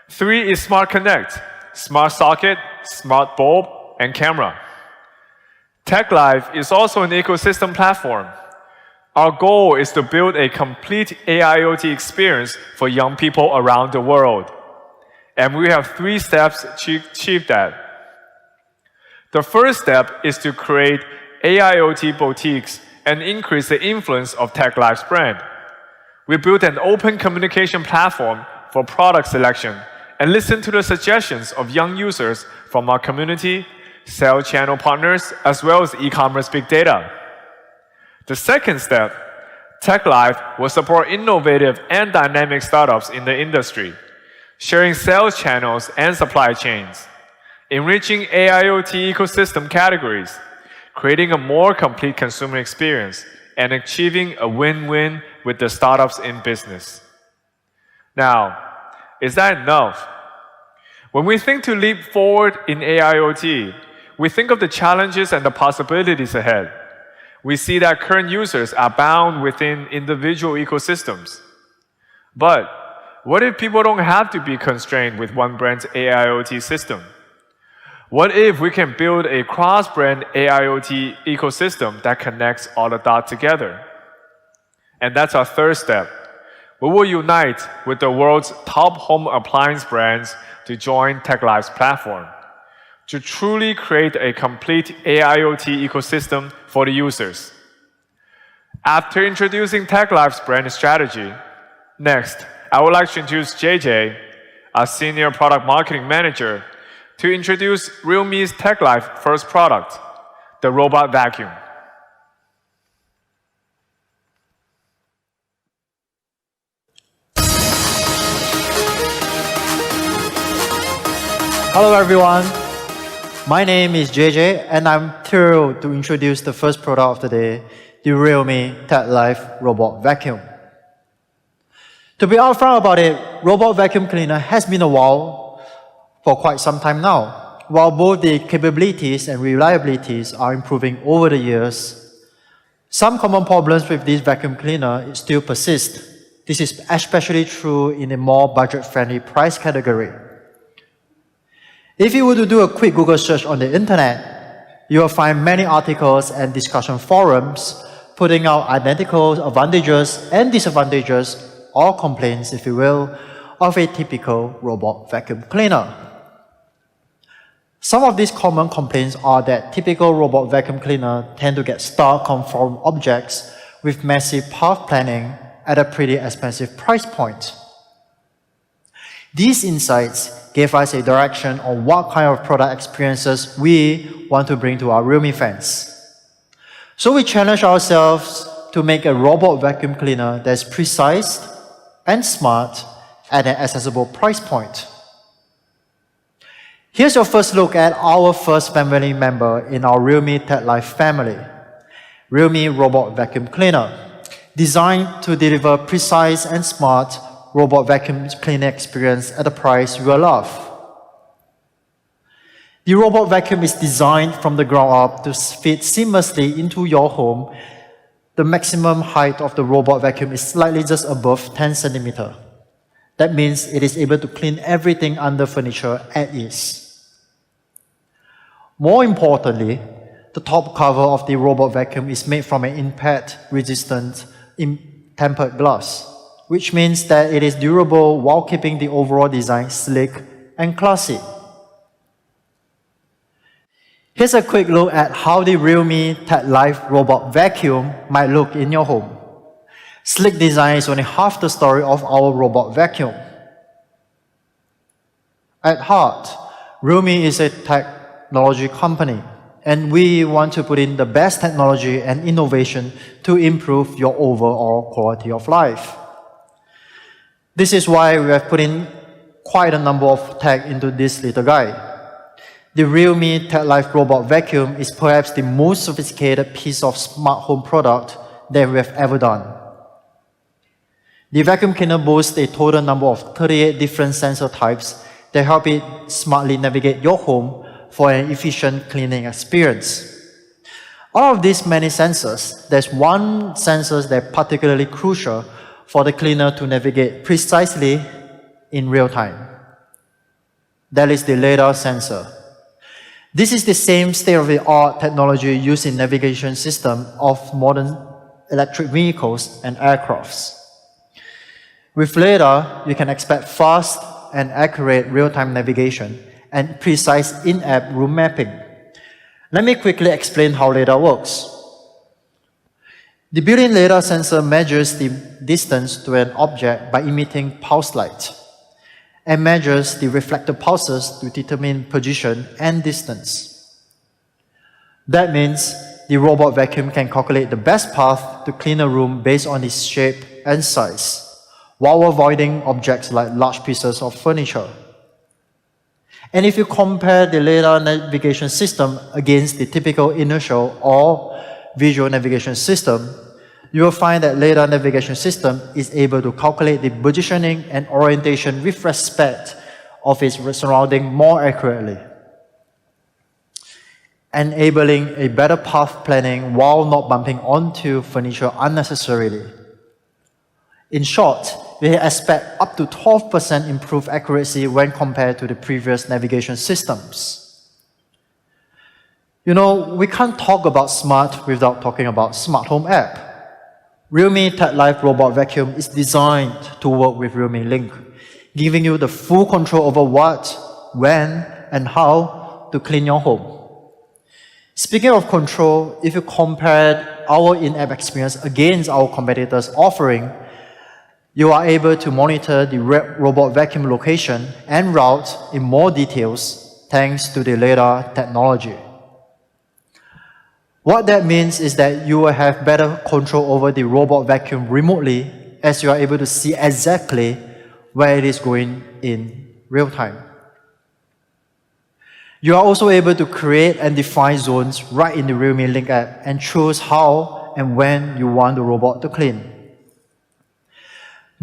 Three is smart connect, smart socket, smart bulb, and camera. Tech Life is also an ecosystem platform. Our goal is to build a complete AIoT experience for young people around the world. And we have 3 steps to achieve that. The first step is to create AIoT boutiques and increase the influence of Tech Life's brand. We built an open communication platform for product selection and listen to the suggestions of young users from our community, sales channel partners, as well as e-commerce big data. The second step, Tech Life will support innovative and dynamic startups in the industry, sharing sales channels and supply chains, enriching AIoT ecosystem categories, creating a more complete consumer experience, and achieving a win-win with the startups in business. Now, is that enough? When we think to leap forward in AIoT, we think of the challenges and the possibilities ahead. We see that current users are bound within individual ecosystems. But what if people don't have to be constrained with one brand's AIoT system? What if we can build a cross-brand AIoT ecosystem that connects all the dots together? And that's our third step. We will unite with the world's top home appliance brands to join Tech Life's platform, to truly create a complete AIoT ecosystem for the users. After introducing Tech Life's brand strategy, next, I would like to introduce JJ, our Senior Product Marketing Manager, to introduce realme's Tech Life first product, the robot vacuum. Hello everyone, my name is JJ and I'm thrilled to introduce the first product of the day, the Realme Tech Life Robot Vacuum. To be upfront about it, robot vacuum cleaner has been a while for quite some time now. While both the capabilities and reliabilities are improving over the years, some common problems with this vacuum cleaner still persist. This is especially true in a more budget-friendly price category. If you were to do a quick Google search on the internet, you will find many articles and discussion forums putting out identical advantages and disadvantages, or complaints, if you will, of a typical robot vacuum cleaner. Some of these common complaints are that typical robot vacuum cleaner tend to get stuck on foreign objects with massive path planning at a pretty expensive price point. These insights gave us a direction on what kind of product experiences we want to bring to our Realme fans. So we challenged ourselves to make a robot vacuum cleaner that's precise and smart at an accessible price point. Here's your first look at our first family member in our Realme Tech Life family, Realme Robot Vacuum Cleaner, designed to deliver precise and smart robot vacuum cleaner experience at a price you will love. The robot vacuum is designed from the ground up to fit seamlessly into your home. The maximum height of the robot vacuum is slightly just above 10 centimeters. That means it is able to clean everything under furniture at ease. More importantly, the top cover of the robot vacuum is made from an impact-resistant tempered glass, which means that it is durable while keeping the overall design sleek and classy. Here's a quick look at how the Realme Tech Life Robot Vacuum might look in your home. Sleek design is only half the story of our robot vacuum. At heart, Realme is a technology company, and we want to put in the best technology and innovation to improve your overall quality of life. This is why we have put in quite a number of tech into this little guy. The Realme Tech Life Robot Vacuum is perhaps the most sophisticated piece of smart home product that we have ever done. The vacuum cleaner boasts a total number of 38 different sensor types that help it smartly navigate your home for an efficient cleaning experience. Out of these many sensors, there's one sensor that's particularly crucial for the cleaner to navigate precisely in real time. That is the LiDAR sensor. This is the same state-of-the-art technology used in navigation system of modern electric vehicles and aircrafts. With LiDAR, you can expect fast and accurate real-time navigation and precise in-app room mapping. Let me quickly explain how LiDAR works. The built-in LiDAR sensor measures the distance to an object by emitting pulse light and measures the reflected pulses to determine position and distance. That means the robot vacuum can calculate the best path to clean a room based on its shape and size, while avoiding objects like large pieces of furniture. And if you compare the LiDAR navigation system against the typical inertial or visual navigation system, you will find that LiDAR navigation system is able to calculate the positioning and orientation with respect of its surrounding more accurately, enabling a better path planning while not bumping onto furniture unnecessarily. In short, we expect up to 12% improved accuracy when compared to the previous navigation systems. You know, we can't talk about smart without talking about smart home app. Realme Tech Life Robot Vacuum is designed to work with Realme Link, giving you the full control over what, when, and how to clean your home. Speaking of control, if you compare our in-app experience against our competitors' offering, you are able to monitor the robot vacuum location and route in more details thanks to the LiDAR technology. What that means is that you will have better control over the robot vacuum remotely, as you are able to see exactly where it is going in real time. You are also able to create and define zones right in the Realme Link app and choose how and when you want the robot to clean.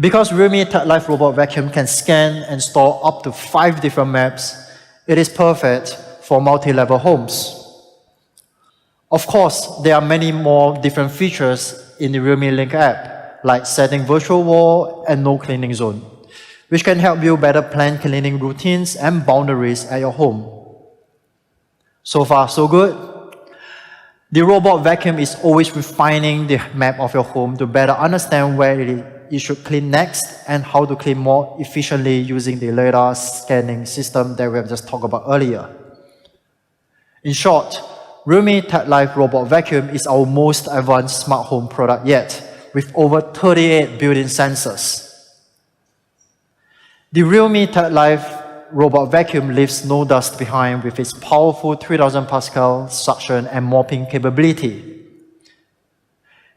Because Realme Tech Life Robot Vacuum can scan and store up to 5 different maps, it is perfect for multi-level homes. Of course, there are many more different features in the Realme Link app, like setting virtual wall and no cleaning zone, which can help you better plan cleaning routines and boundaries at your home. So far, so good. The robot vacuum is always refining the map of your home to better understand where you should clean next and how to clean more efficiently using the LiDAR scanning system that we have just talked about earlier. In short, Realme Tech Life Robot Vacuum is our most advanced smart home product yet, with over 38 built-in sensors. The Realme Tech Life Robot Vacuum leaves no dust behind with its powerful 3000 Pascal suction and mopping capability.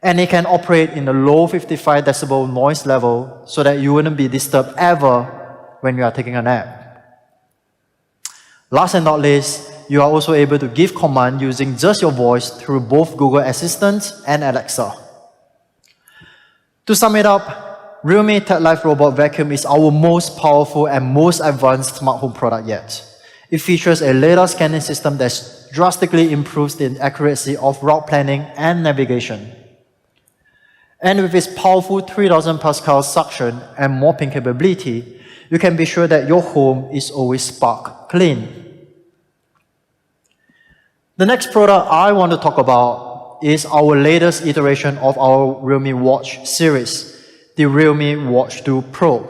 And it can operate in a low 55 decibel noise level so that you wouldn't be disturbed ever when you are taking a nap. Last and not least, you are also able to give command using just your voice through both Google Assistant and Alexa. To sum it up, Realme Tech Life Robot Vacuum is our most powerful and most advanced smart home product yet. It features a LiDAR scanning system that drastically improves the accuracy of route planning and navigation. And with its powerful 3000 Pascal suction and mopping capability, you can be sure that your home is always spark clean. The next product I want to talk about is our latest iteration of our Realme Watch series, the Realme Watch 2 Pro.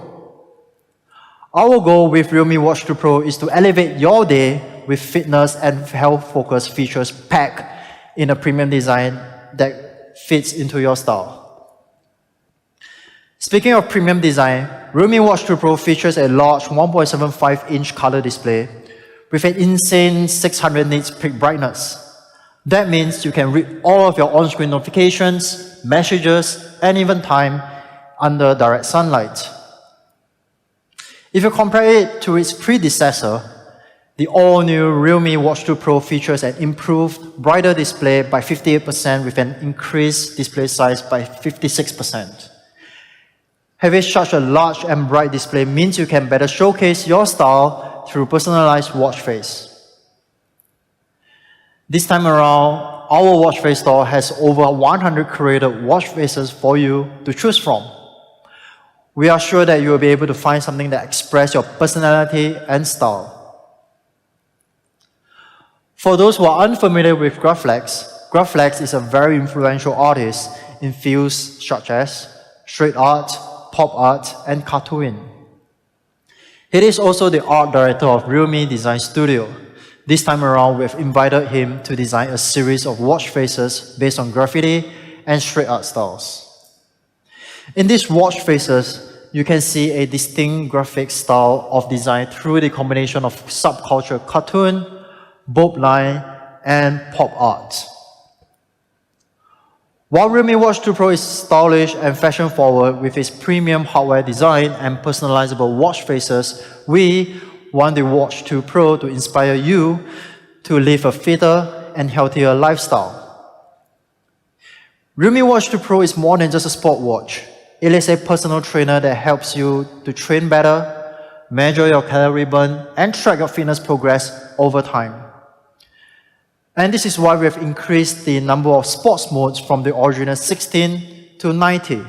Our goal with Realme Watch 2 Pro is to elevate your day with fitness and health-focused features packed in a premium design that fits into your style. Speaking of premium design, Realme Watch 2 Pro features a large 1.75-inch color display with an insane 600 nits peak brightness. That means you can read all of your on-screen notifications, messages, and even time under direct sunlight. If you compare it to its predecessor, The all-new Realme Watch 2 Pro features an improved, brighter display by 58% with an increased display size by 56%. Having such a large and bright display means you can better showcase your style through personalized watch face. This time around, our watch face store has over 100 curated watch faces for you to choose from. We are sure that you will be able to find something that expresses your personality and style. For those who are unfamiliar with Graflex is a very influential artist in fields such as street art, pop art, and cartooning. He is also the art director of Realme Design Studio. This time around, we've invited him to design a series of watch faces based on graffiti and street art styles. In these watch faces, you can see a distinct graphic style of design through the combination of subculture cartoon, bulb line, and pop art. While Realme Watch 2 Pro is stylish and fashion-forward with its premium hardware design and personalizable watch faces, we want the Watch 2 Pro to inspire you to live a fitter and healthier lifestyle. Realme Watch 2 Pro is more than just a sport watch. It is a personal trainer that helps you to train better, measure your calorie burn, and track your fitness progress over time. And this is why we have increased the number of sports modes from the original 16 to 90.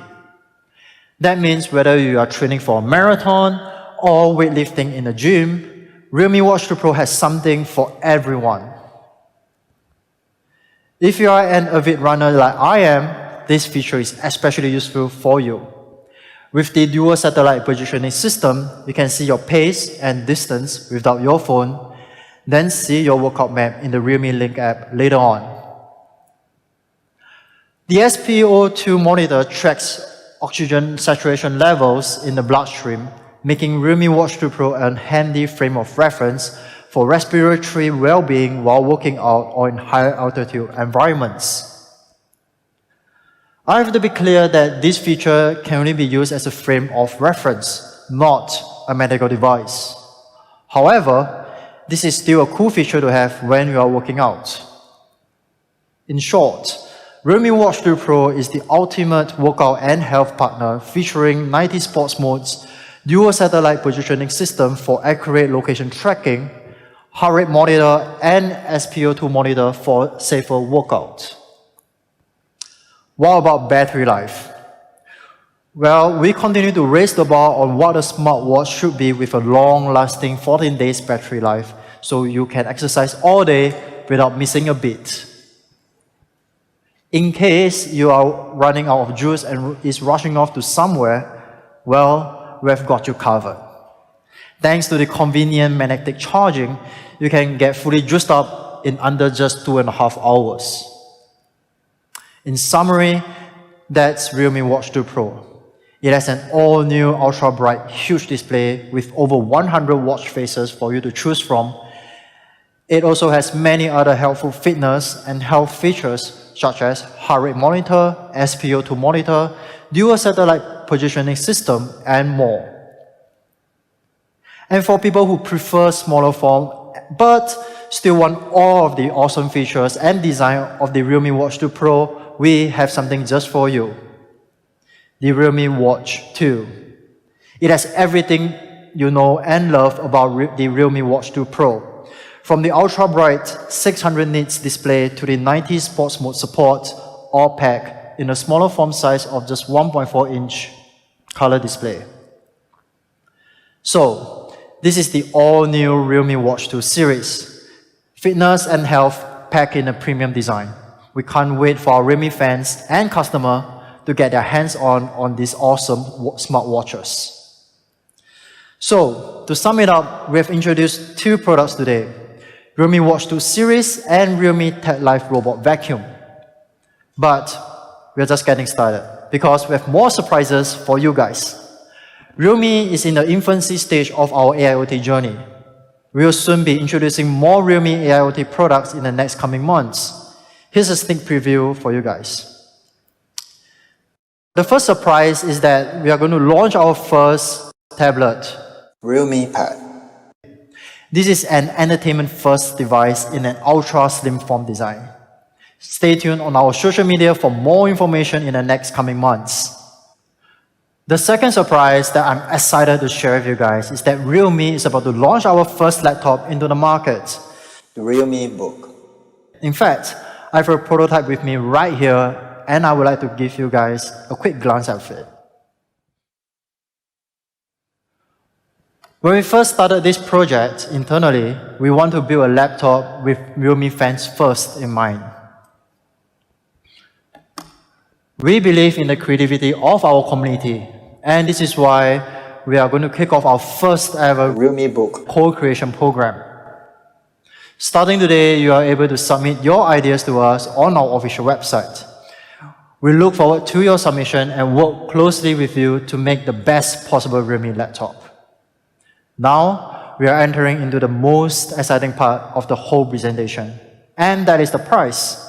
That means whether you are training for a marathon or weightlifting in a gym, Realme Watch 2 Pro has something for everyone. If you are an avid runner like I am, this feature is especially useful for you. With the dual satellite positioning system, you can see your pace and distance without your phone, then see your workout map in the Realme Link app later on. The SpO2 monitor tracks oxygen saturation levels in the bloodstream, making Realme Watch 2 Pro a handy frame of reference for respiratory well-being while working out or in higher altitude environments. I have to be clear that this feature can only be used as a frame of reference, not a medical device. However, this is still a cool feature to have when you are working out. In short, Realme Watch 2 Pro is the ultimate workout and health partner featuring 90 sports modes, dual satellite positioning system for accurate location tracking, heart rate monitor, and SpO2 monitor for safer workout. What about battery life? Well, we continue to raise the bar on what a smartwatch should be with a long-lasting 14 days battery life, so you can exercise all day without missing a beat. In case you are running out of juice and is rushing off to somewhere, well, we've got you covered. Thanks to the convenient magnetic charging, you can get fully juiced up in under just 2.5 hours. In summary, that's Realme Watch 2 Pro. It has an all-new ultra-bright, huge display with over 100 watch faces for you to choose from. It also has many other helpful fitness and health features such as heart rate monitor, SpO2 monitor, dual satellite positioning system, and more. And for people who prefer smaller form but still want all of the awesome features and design of the Realme Watch 2 Pro, we have something just for you. The Realme Watch 2. It has everything you know and love about the Realme Watch 2 Pro. From the ultra-bright 600 nits display to the 90 sports mode support, all packed in a smaller form size of just 1.4-inch color display. So, this is the all-new Realme Watch 2 series. Fitness and health packed in a premium design. We can't wait for our Realme fans and customers to get their hands on these awesome smartwatches. So, to sum it up, we have introduced two products today, Realme Watch 2 series and Realme Tab Life Robot Vacuum. But we're just getting started because we have more surprises for you guys. Realme is in the infancy stage of our AIoT journey. We will soon be introducing more Realme AIoT products in the next coming months. Here's a sneak preview for you guys. The first surprise is that we are going to launch our first tablet, Realme Pad. This is an entertainment-first device in an ultra-slim form design. Stay tuned on our social media for more information in the next coming months. The second surprise that I'm excited to share with you guys is that Realme is about to launch our first laptop into the market, the Realme Book. In fact, I have a prototype with me right here, and I would like to give you guys a quick glance at it. When we first started this project internally, we want to build a laptop with Realme fans first in mind. We believe in the creativity of our community, and this is why we are going to kick off our first ever Realme Book co-creation program. Starting today, you are able to submit your ideas to us on our official website. We look forward to your submission and work closely with you to make the best possible Realme laptop. Now, we are entering into the most exciting part of the whole presentation, and that is the price.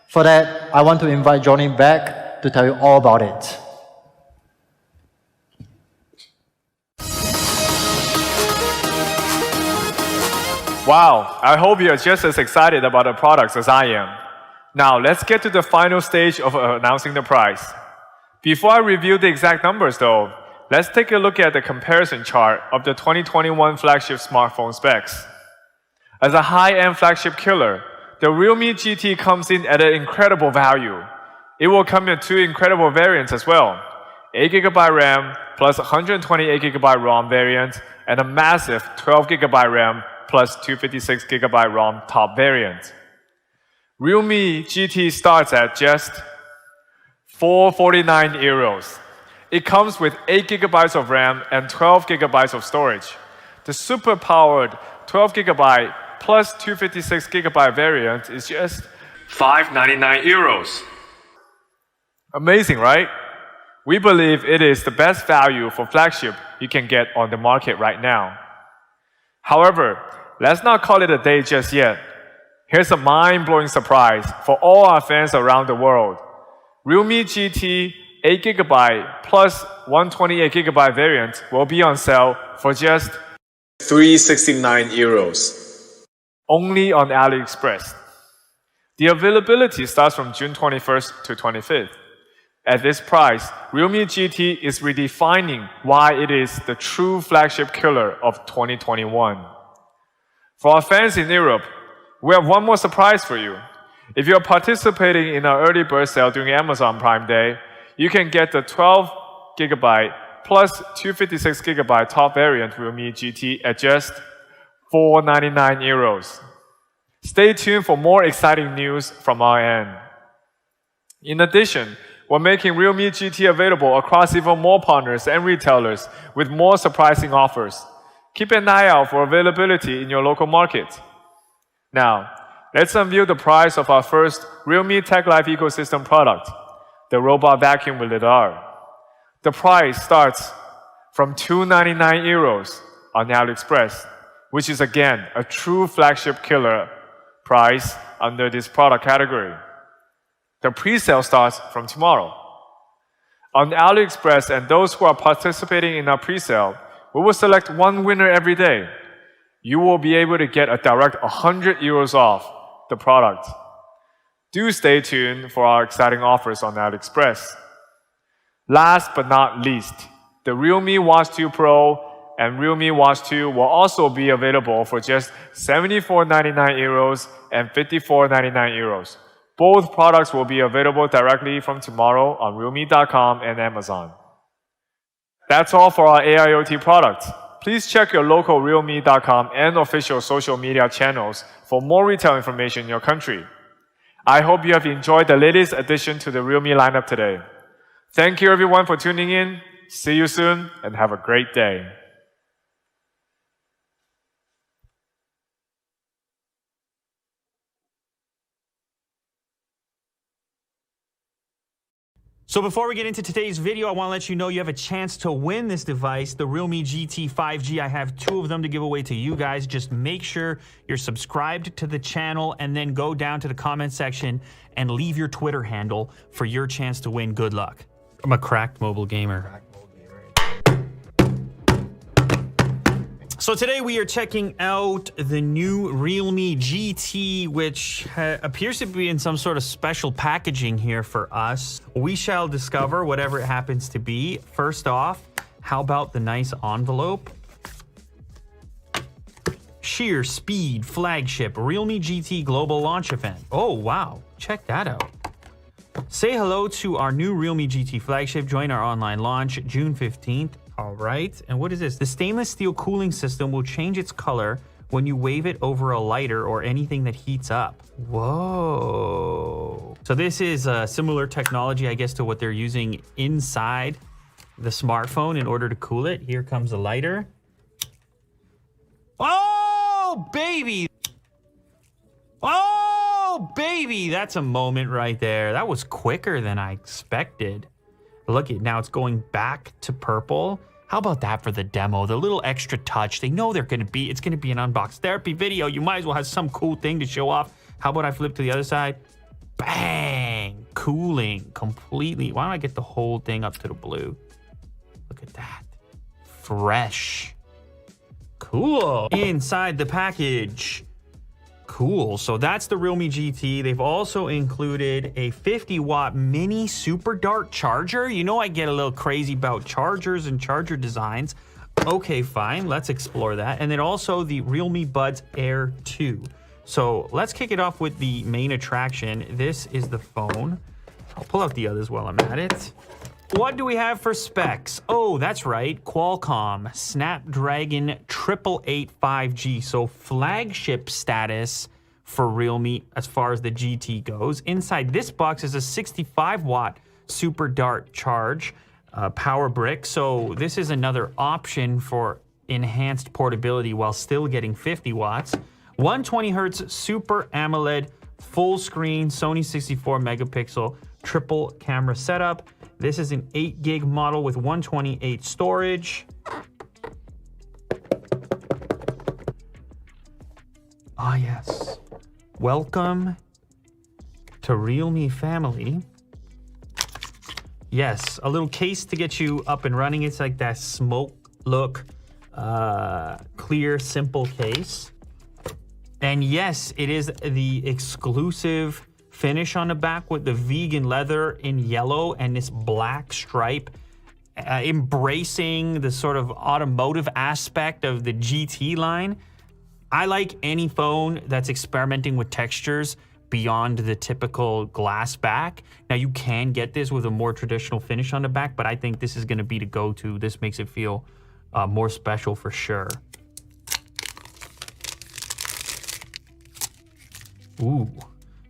For that, I want to invite Johnny back to tell you all about it. Wow, I hope you are just as excited about the products as I am. Now, let's get to the final stage of announcing the price. Before I review the exact numbers though, let's take a look at the comparison chart of the 2021 flagship smartphone specs. As a high-end flagship killer, the Realme GT comes in at an incredible value. It will come in two incredible variants as well, 8GB RAM plus 128GB ROM variant, and a massive 12GB RAM plus 256GB ROM top variant. Realme GT starts at just €449. It comes with 8GB of RAM and 12GB of storage. The super-powered 12GB plus 256GB variant is just €599. Amazing, right? We believe it is the best value for flagship you can get on the market right now. However, let's not call it a day just yet. Here's a mind-blowing surprise for all our fans around the world. Realme GT 8GB plus 128GB variant will be on sale for just €369. Only on AliExpress. The availability starts from June 21st to 25th. At this price, Realme GT is redefining why it is the true flagship killer of 2021. For our fans in Europe, we have one more surprise for you. If you're participating in our early bird sale during Amazon Prime Day, you can get the 12GB plus 256GB top variant Realme GT at just €499. Stay tuned for more exciting news from our end. In addition, we're making Realme GT available across even more partners and retailers with more surprising offers. Keep an eye out for availability in your local market. Now, let's unveil the price of our first Realme Tech Life ecosystem product, the robot vacuum with lidar. The price starts from €299 on AliExpress, which is again a true flagship killer price under this product category. The pre-sale starts from tomorrow. On AliExpress and those who are participating in our pre-sale, we will select one winner every day. You will be able to get a direct €100 off the product. Do stay tuned for our exciting offers on AliExpress. Last but not least, the Realme Watch 2 Pro and Realme Watch 2 will also be available for just €74.99 and €54.99. Both products will be available directly from tomorrow on realme.com and Amazon. That's all for our AIoT products. Please check your local realme.com and official social media channels for more retail information in your country. I hope you have enjoyed the latest addition to the Realme lineup today. Thank you everyone for tuning in. See you soon and have a great day. So before we get into today's video, I want to let you know you have a chance to win this device, the Realme GT 5G. I have 2 of them to give away to you guys. Just make sure you're subscribed to the channel and then go down to the comment section and leave your Twitter handle for your chance to win. Good luck. I'm a cracked mobile gamer. So today we are checking out the new Realme GT, which appears to be in some sort of special packaging here for us. We shall discover whatever it happens to be. First off, how about the nice envelope? Sheer Speed Flagship Realme GT Global Launch Event. Oh, wow. Check that out. Say hello to our new Realme GT flagship. Join our online launch June 15th. All right. And what is this? The stainless steel cooling system will change its color when you wave it over a lighter or anything that heats up. Whoa. So this is a similar technology, I guess, to what they're using inside the smartphone in order to cool it. Here comes a lighter. Oh, baby. Oh, baby. That's a moment right there. That was quicker than I expected. Look at now, it's going back to purple. How about that for the demo? The little extra touch. They know it's going to be an unbox therapy video. You might as well have some cool thing to show off. How about I flip to the other side? Bang! Cooling completely. Why don't I get the whole thing up to the blue? Look at that. Fresh. Cool. Inside the package. Cool. So that's the Realme GT. They've also included a 50-watt mini super dart charger. You know I get a little crazy about chargers and charger designs. Okay, fine. Let's explore that. And then also the Realme Buds Air 2. So let's kick it off with the main attraction. This is the phone. I'll pull out the others while I'm at it. What do we have for specs? Oh, that's right. Qualcomm Snapdragon 888 5G. So flagship status for Realme as far as the GT goes. Inside this box is a 65-watt Super Dart charge power brick. So this is another option for enhanced portability while still getting 50 watts. 120 hertz Super AMOLED full screen Sony 64 megapixel triple camera setup. This is an 8 gig model with 128 storage. Ah, yes. Welcome to Realme family. Yes, a little case to get you up and running. It's like that smoke look, clear, simple case. And yes, it is the exclusive finish on the back with the vegan leather in yellow and this black stripe, embracing the sort of automotive aspect of the GT line. I like any phone that's experimenting with textures beyond the typical glass back. Now you can get this with a more traditional finish on the back, but I think this is going to be the go-to. This makes it feel more special for sure. Ooh.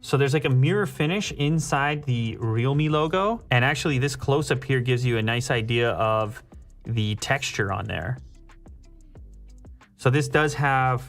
So there's like a mirror finish inside the Realme logo. And actually this close-up here gives you a nice idea of the texture on there. So this does have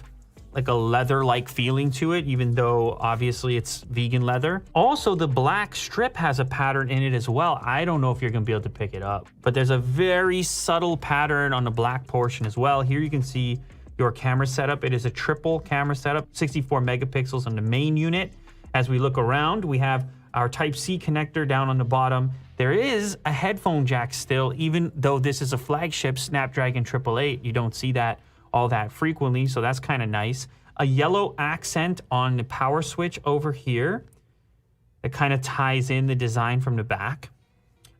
like a leather-like feeling to it, even though obviously it's vegan leather. Also, the black strip has a pattern in it as well. I don't know if you're gonna be able to pick it up, but there's a very subtle pattern on the black portion as well. Here you can see your camera setup. It is a triple camera setup, 64 megapixels on the main unit. As we look around, we have our Type-C connector down on the bottom. There is a headphone jack still, even though this is a flagship Snapdragon 888. You don't see that all that frequently, so that's kind of nice. A yellow accent on the power switch over here that kind of ties in the design from the back.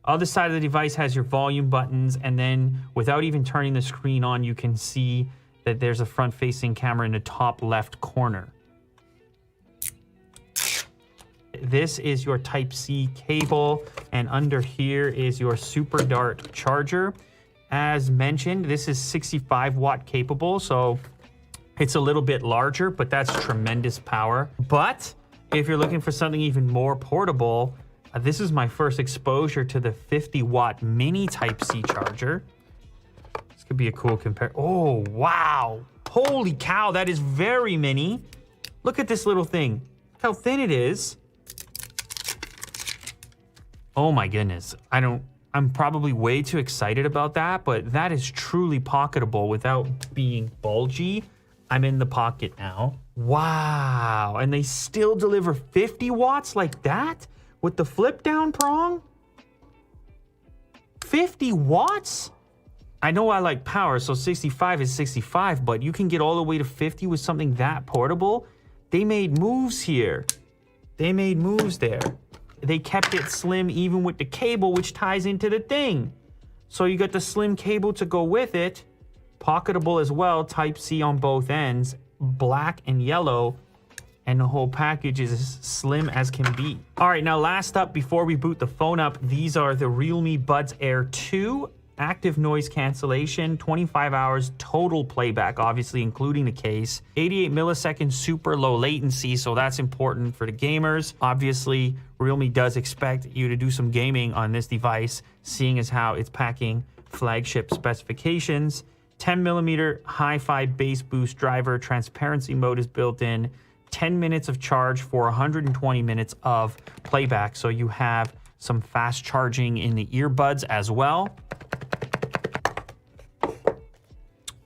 Other side of the device has your volume buttons, and then without even turning the screen on, you can see that there's a front-facing camera in the top left corner. This is your Type-C cable, and under here is your Super Dart charger. As mentioned, this is 65 watt capable, so it's a little bit larger, but that's tremendous power. But if you're looking for something even more portable, this is my first exposure to the 50 watt mini Type-C charger. This could be a cool compare. Oh, wow. Holy cow, that is very mini. Look at this little thing. Look how thin it is. Oh my goodness. I'm probably way too excited about that, but that is truly pocketable without being bulgy. I'm in the pocket now. Wow. And they still deliver 50 watts like that with the flip down prong? 50 watts? I know I like power, so 65 is 65, but you can get all the way to 50 with something that portable. They made moves here. They made moves there. They kept it slim even with the cable, which ties into the thing. So you got the slim cable to go with it. Pocketable as well, Type-C on both ends, black and yellow, and the whole package is as slim as can be. All right, now last up, before we boot the phone up, these are the Realme Buds Air 2. Active noise cancellation, 25 hours total playback, obviously including the case, 88 milliseconds super low latency, so that's important for the gamers. Obviously, Realme does expect you to do some gaming on this device, seeing as how it's packing flagship specifications. 10mm hi-fi bass boost driver, transparency mode is built in, 10 minutes of charge for 120 minutes of playback, so you have some fast charging in the earbuds as well.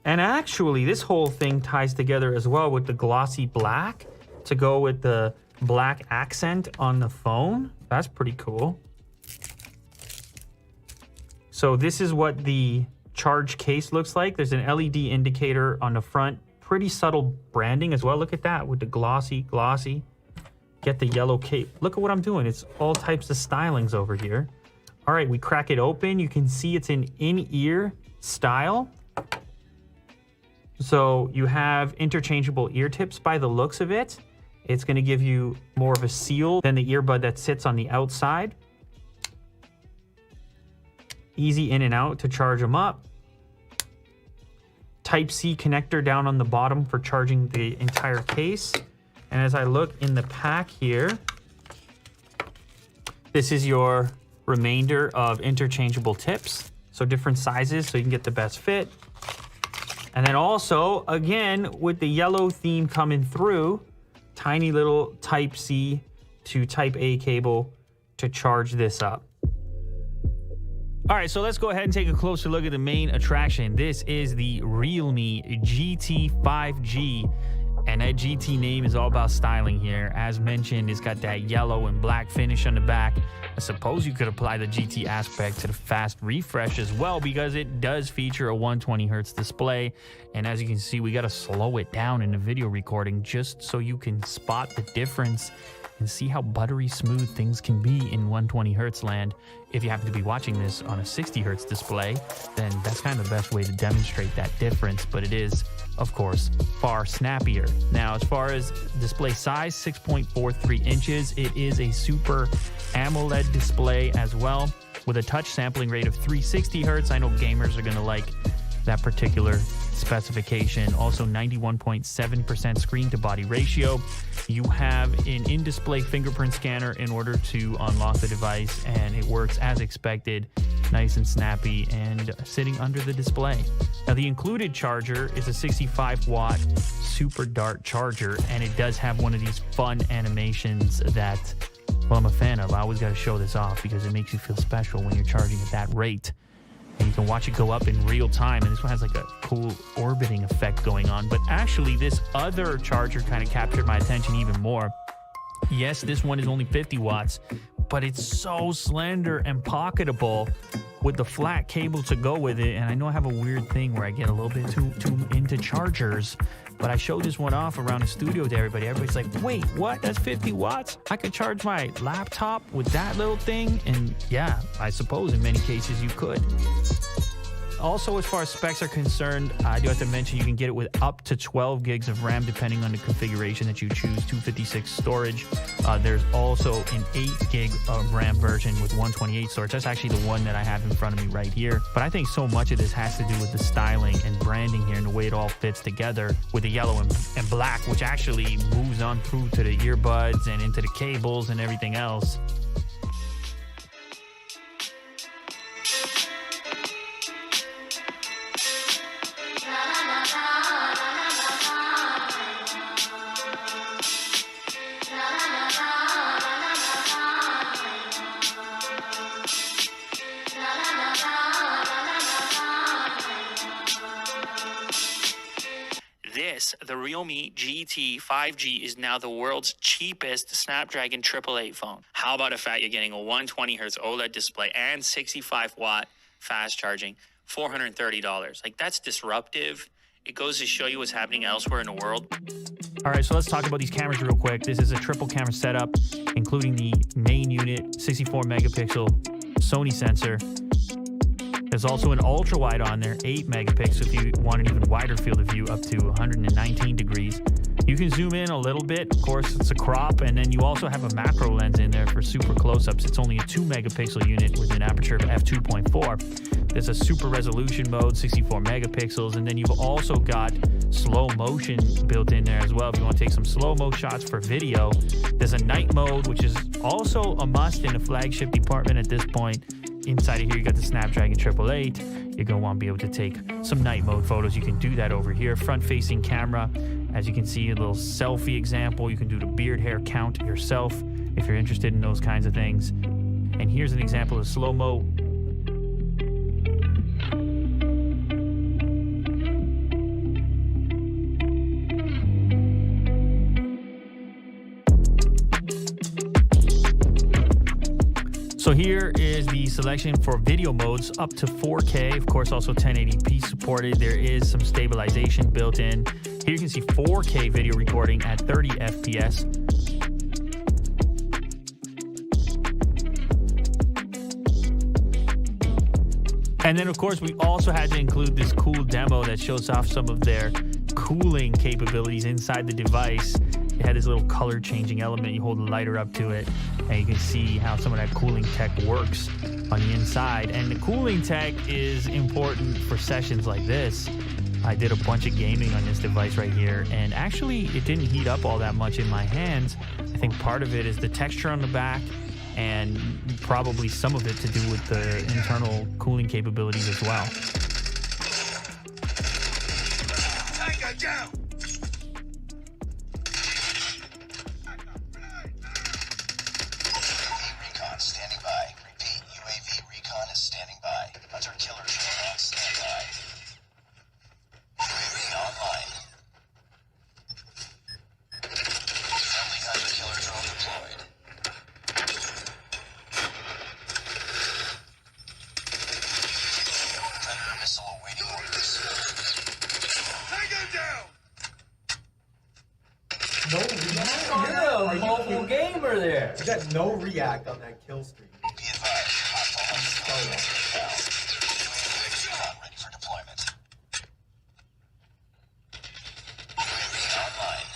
And actually, this whole thing ties together as well with the glossy black to go with the black accent on the phone. That's pretty cool. So this is what the charge case looks like. There's an LED indicator on the front. Pretty subtle branding as well. Look at that with the glossy. Get the yellow cape. Look at what I'm doing. It's all types of stylings over here. All right, we crack it open. You can see it's an in-ear style. So you have interchangeable ear tips by the looks of it. It's going to give you more of a seal than the earbud that sits on the outside. Easy in and out to charge them up. Type-C connector down on the bottom for charging the entire case. And as I look in the pack here, this is your remainder of interchangeable tips. So different sizes so you can get the best fit. And then also, again, with the yellow theme coming through, tiny little Type-C to Type-A cable to charge this up. All right, so let's go ahead and take a closer look at the main attraction. This is the Realme GT 5G. And that GT name is all about styling here. As mentioned, it's got that yellow and black finish on the back. I suppose you could apply the GT aspect to the fast refresh as well, because it does feature a 120 hertz display. And as you can see, we got to slow it down in the video recording just so you can spot the difference and see how buttery smooth things can be in 120 hertz land. If you happen to be watching this on a 60 hertz display, then that's kind of the best way to demonstrate that difference, but it is, of course, far snappier. Now, as far as display size, 6.43 inches, it is a super AMOLED display as well, with a touch sampling rate of 360 hertz. I know gamers are gonna like that particular specification. Also 91.7% screen to body ratio. You have an in-display fingerprint scanner in order to unlock the device, and it works as expected, nice and snappy and sitting under the display. Now, the included charger is a 65 watt super dart charger, and it does have one of these fun animations that, well, I'm a fan of. I always got to show this off because it makes you feel special when you're charging at that rate. And you can watch it go up in real time, and this one has like a cool orbiting effect going on. But actually, this other charger kind of captured my attention even more. Yes, this one is only 50 watts, but it's so slender and pocketable with the flat cable to go with it. And I know I have a weird thing where I get a little bit too into chargers, but I showed this one off around the studio to everybody. Everybody's like, wait, what? That's 50 watts? I could charge my laptop with that little thing? And yeah, I suppose in many cases you could. Also, as far as specs are concerned, I do have to mention you can get it with up to 12 gigs of RAM depending on the configuration that you choose, 256 storage. There's also an 8 gig of RAM version with 128 storage. That's actually the one that I have in front of me right here. But I think so much of this has to do with the styling and branding here and the way it all fits together with the yellow and black, which actually moves on through to the earbuds and into the cables and everything else. The Realme GT 5G is now the world's cheapest Snapdragon 888 phone. How about the fact you're getting a 120 Hz OLED display and 65 watt fast charging $430. Like, that's disruptive. It goes to show you what's happening elsewhere in the world. All right, so let's talk about these cameras real quick. This is a triple camera setup, including the main unit, 64 megapixel Sony sensor. There's also an ultra wide on there, 8 megapixels if you want an even wider field of view, up to 119 degrees. You can zoom in a little bit. Of course, it's a crop, and then you also have a macro lens in there for super close-ups. It's only a 2 megapixel unit with an aperture of f2.4. There's a super resolution mode, 64 megapixels, and then you've also got slow motion built in there as well. If you want to take some slow-mo shots for video, there's a night mode, which is also a must in the flagship department at this point. Inside of here, you got the Snapdragon 888. You're going to want to be able to take some night mode photos. You can do that over here. Front-facing camera. As you can see, a little selfie example. You can do the beard hair count yourself if you're interested in those kinds of things. And here's an example of slow-mo. So here is the selection for video modes up to 4K, of course also 1080p supported. There is some stabilization built in. Here you can see 4K video recording at 30 FPS. And then of course we also had to include this cool demo that shows off some of their cooling capabilities inside the device. It had this little color changing element. You hold the lighter up to it and you can see how some of that cooling tech works on the inside. And the cooling tech is important for sessions like this. I did a bunch of gaming on this device right here, and actually it didn't heat up all that much in my hands. I think part of it is the texture on the back, and probably some of it to do with the internal cooling capabilities as well. Tango down! Recon standing by. Repeat, UAV recon is standing by. Hunter killer drone on standby. UAV online. Friendly hunter killer drone deployed. Predator missile awaiting orders. Tango down! No react. You're a mobile gamer there. You got no react on that kill stream. Be advised, hostile hunter ready for deployment. UAV online.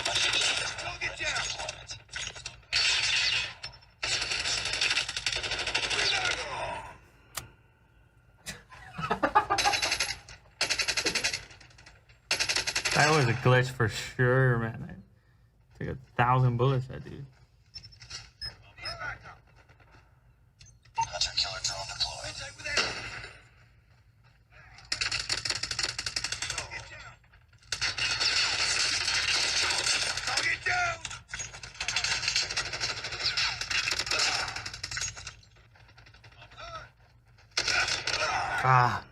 Hunter killer drone ready for deployment. That was a glitch for sure, man. I took 1,000 bullets, that dude. Hunter killer drone deployed. Target down! Ah.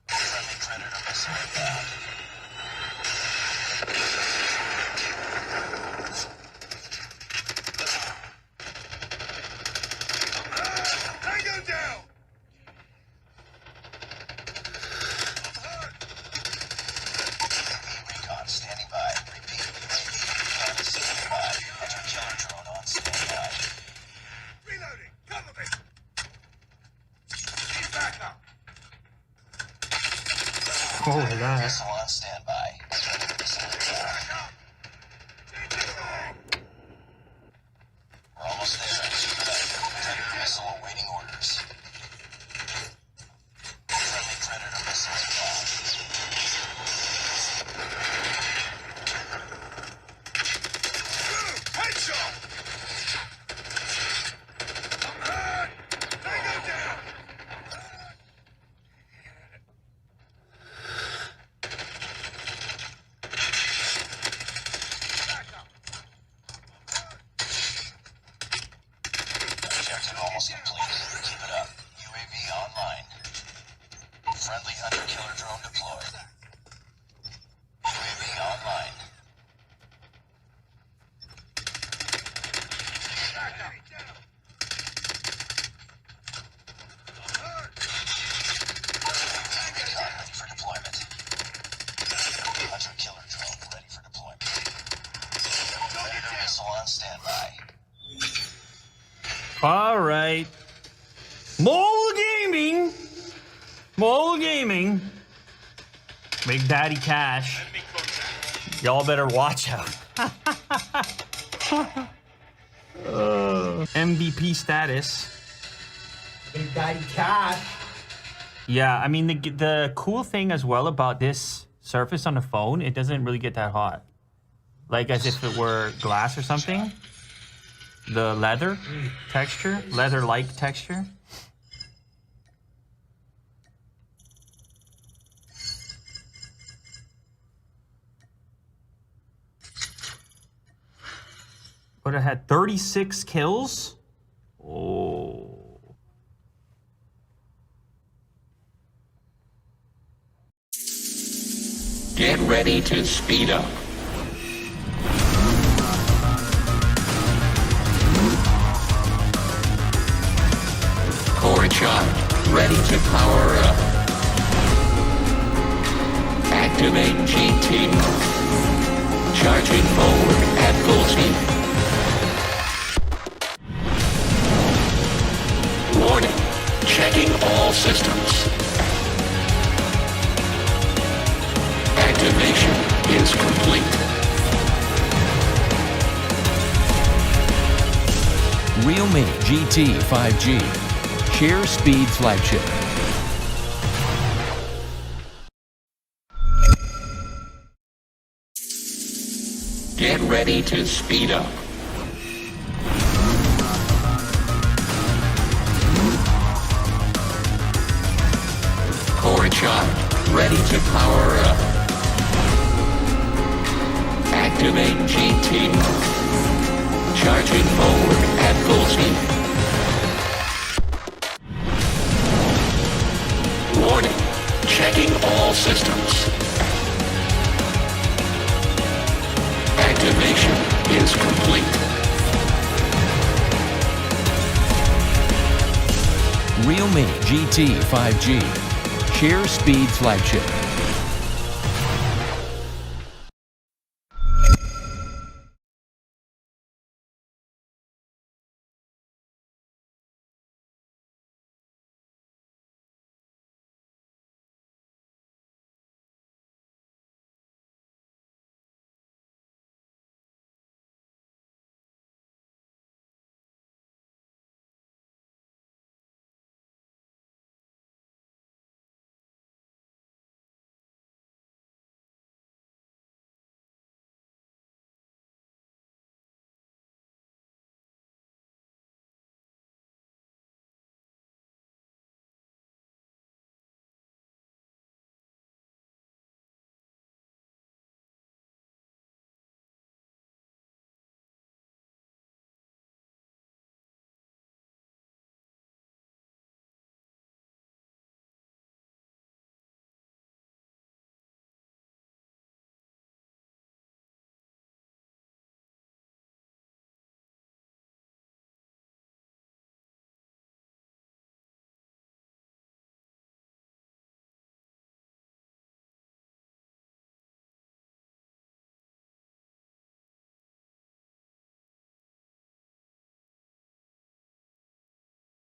Friendly predator missile inbound. Tango down! UAV recon standing by. Repeat, UAV recon is standing by. Hunter killer drone on standby. Reloading! Cover me! Need backup! Holy that. Missile on standby. Predator missile inbound. We're almost there. Predator missile awaiting orders. Friendly predator missile inbound. Headshot! Tango down! Missile on standby. All right. Mole Gaming. Mole Gaming. Big Daddy Cash. Y'all better watch out. MVP status. Big Daddy Cash. Yeah, I mean, the cool thing as well about this surface on the phone, it doesn't really get that hot. Like as if it were glass or something. The leather texture, leather-like texture. But it had 36 kills. Oh. Get ready to speed up. Core charge, ready to power up. Activate GT mode. Charging forward at full speed. Warning, checking all systems. Activation is complete. Realme GT 5G. Share speed flagship. Get ready to speed up. Core charge, ready to power up. Activate GT mode. Charging forward at full speed. Warning, checking all systems. Activation is complete. Realme GT 5G. Share speed flagship.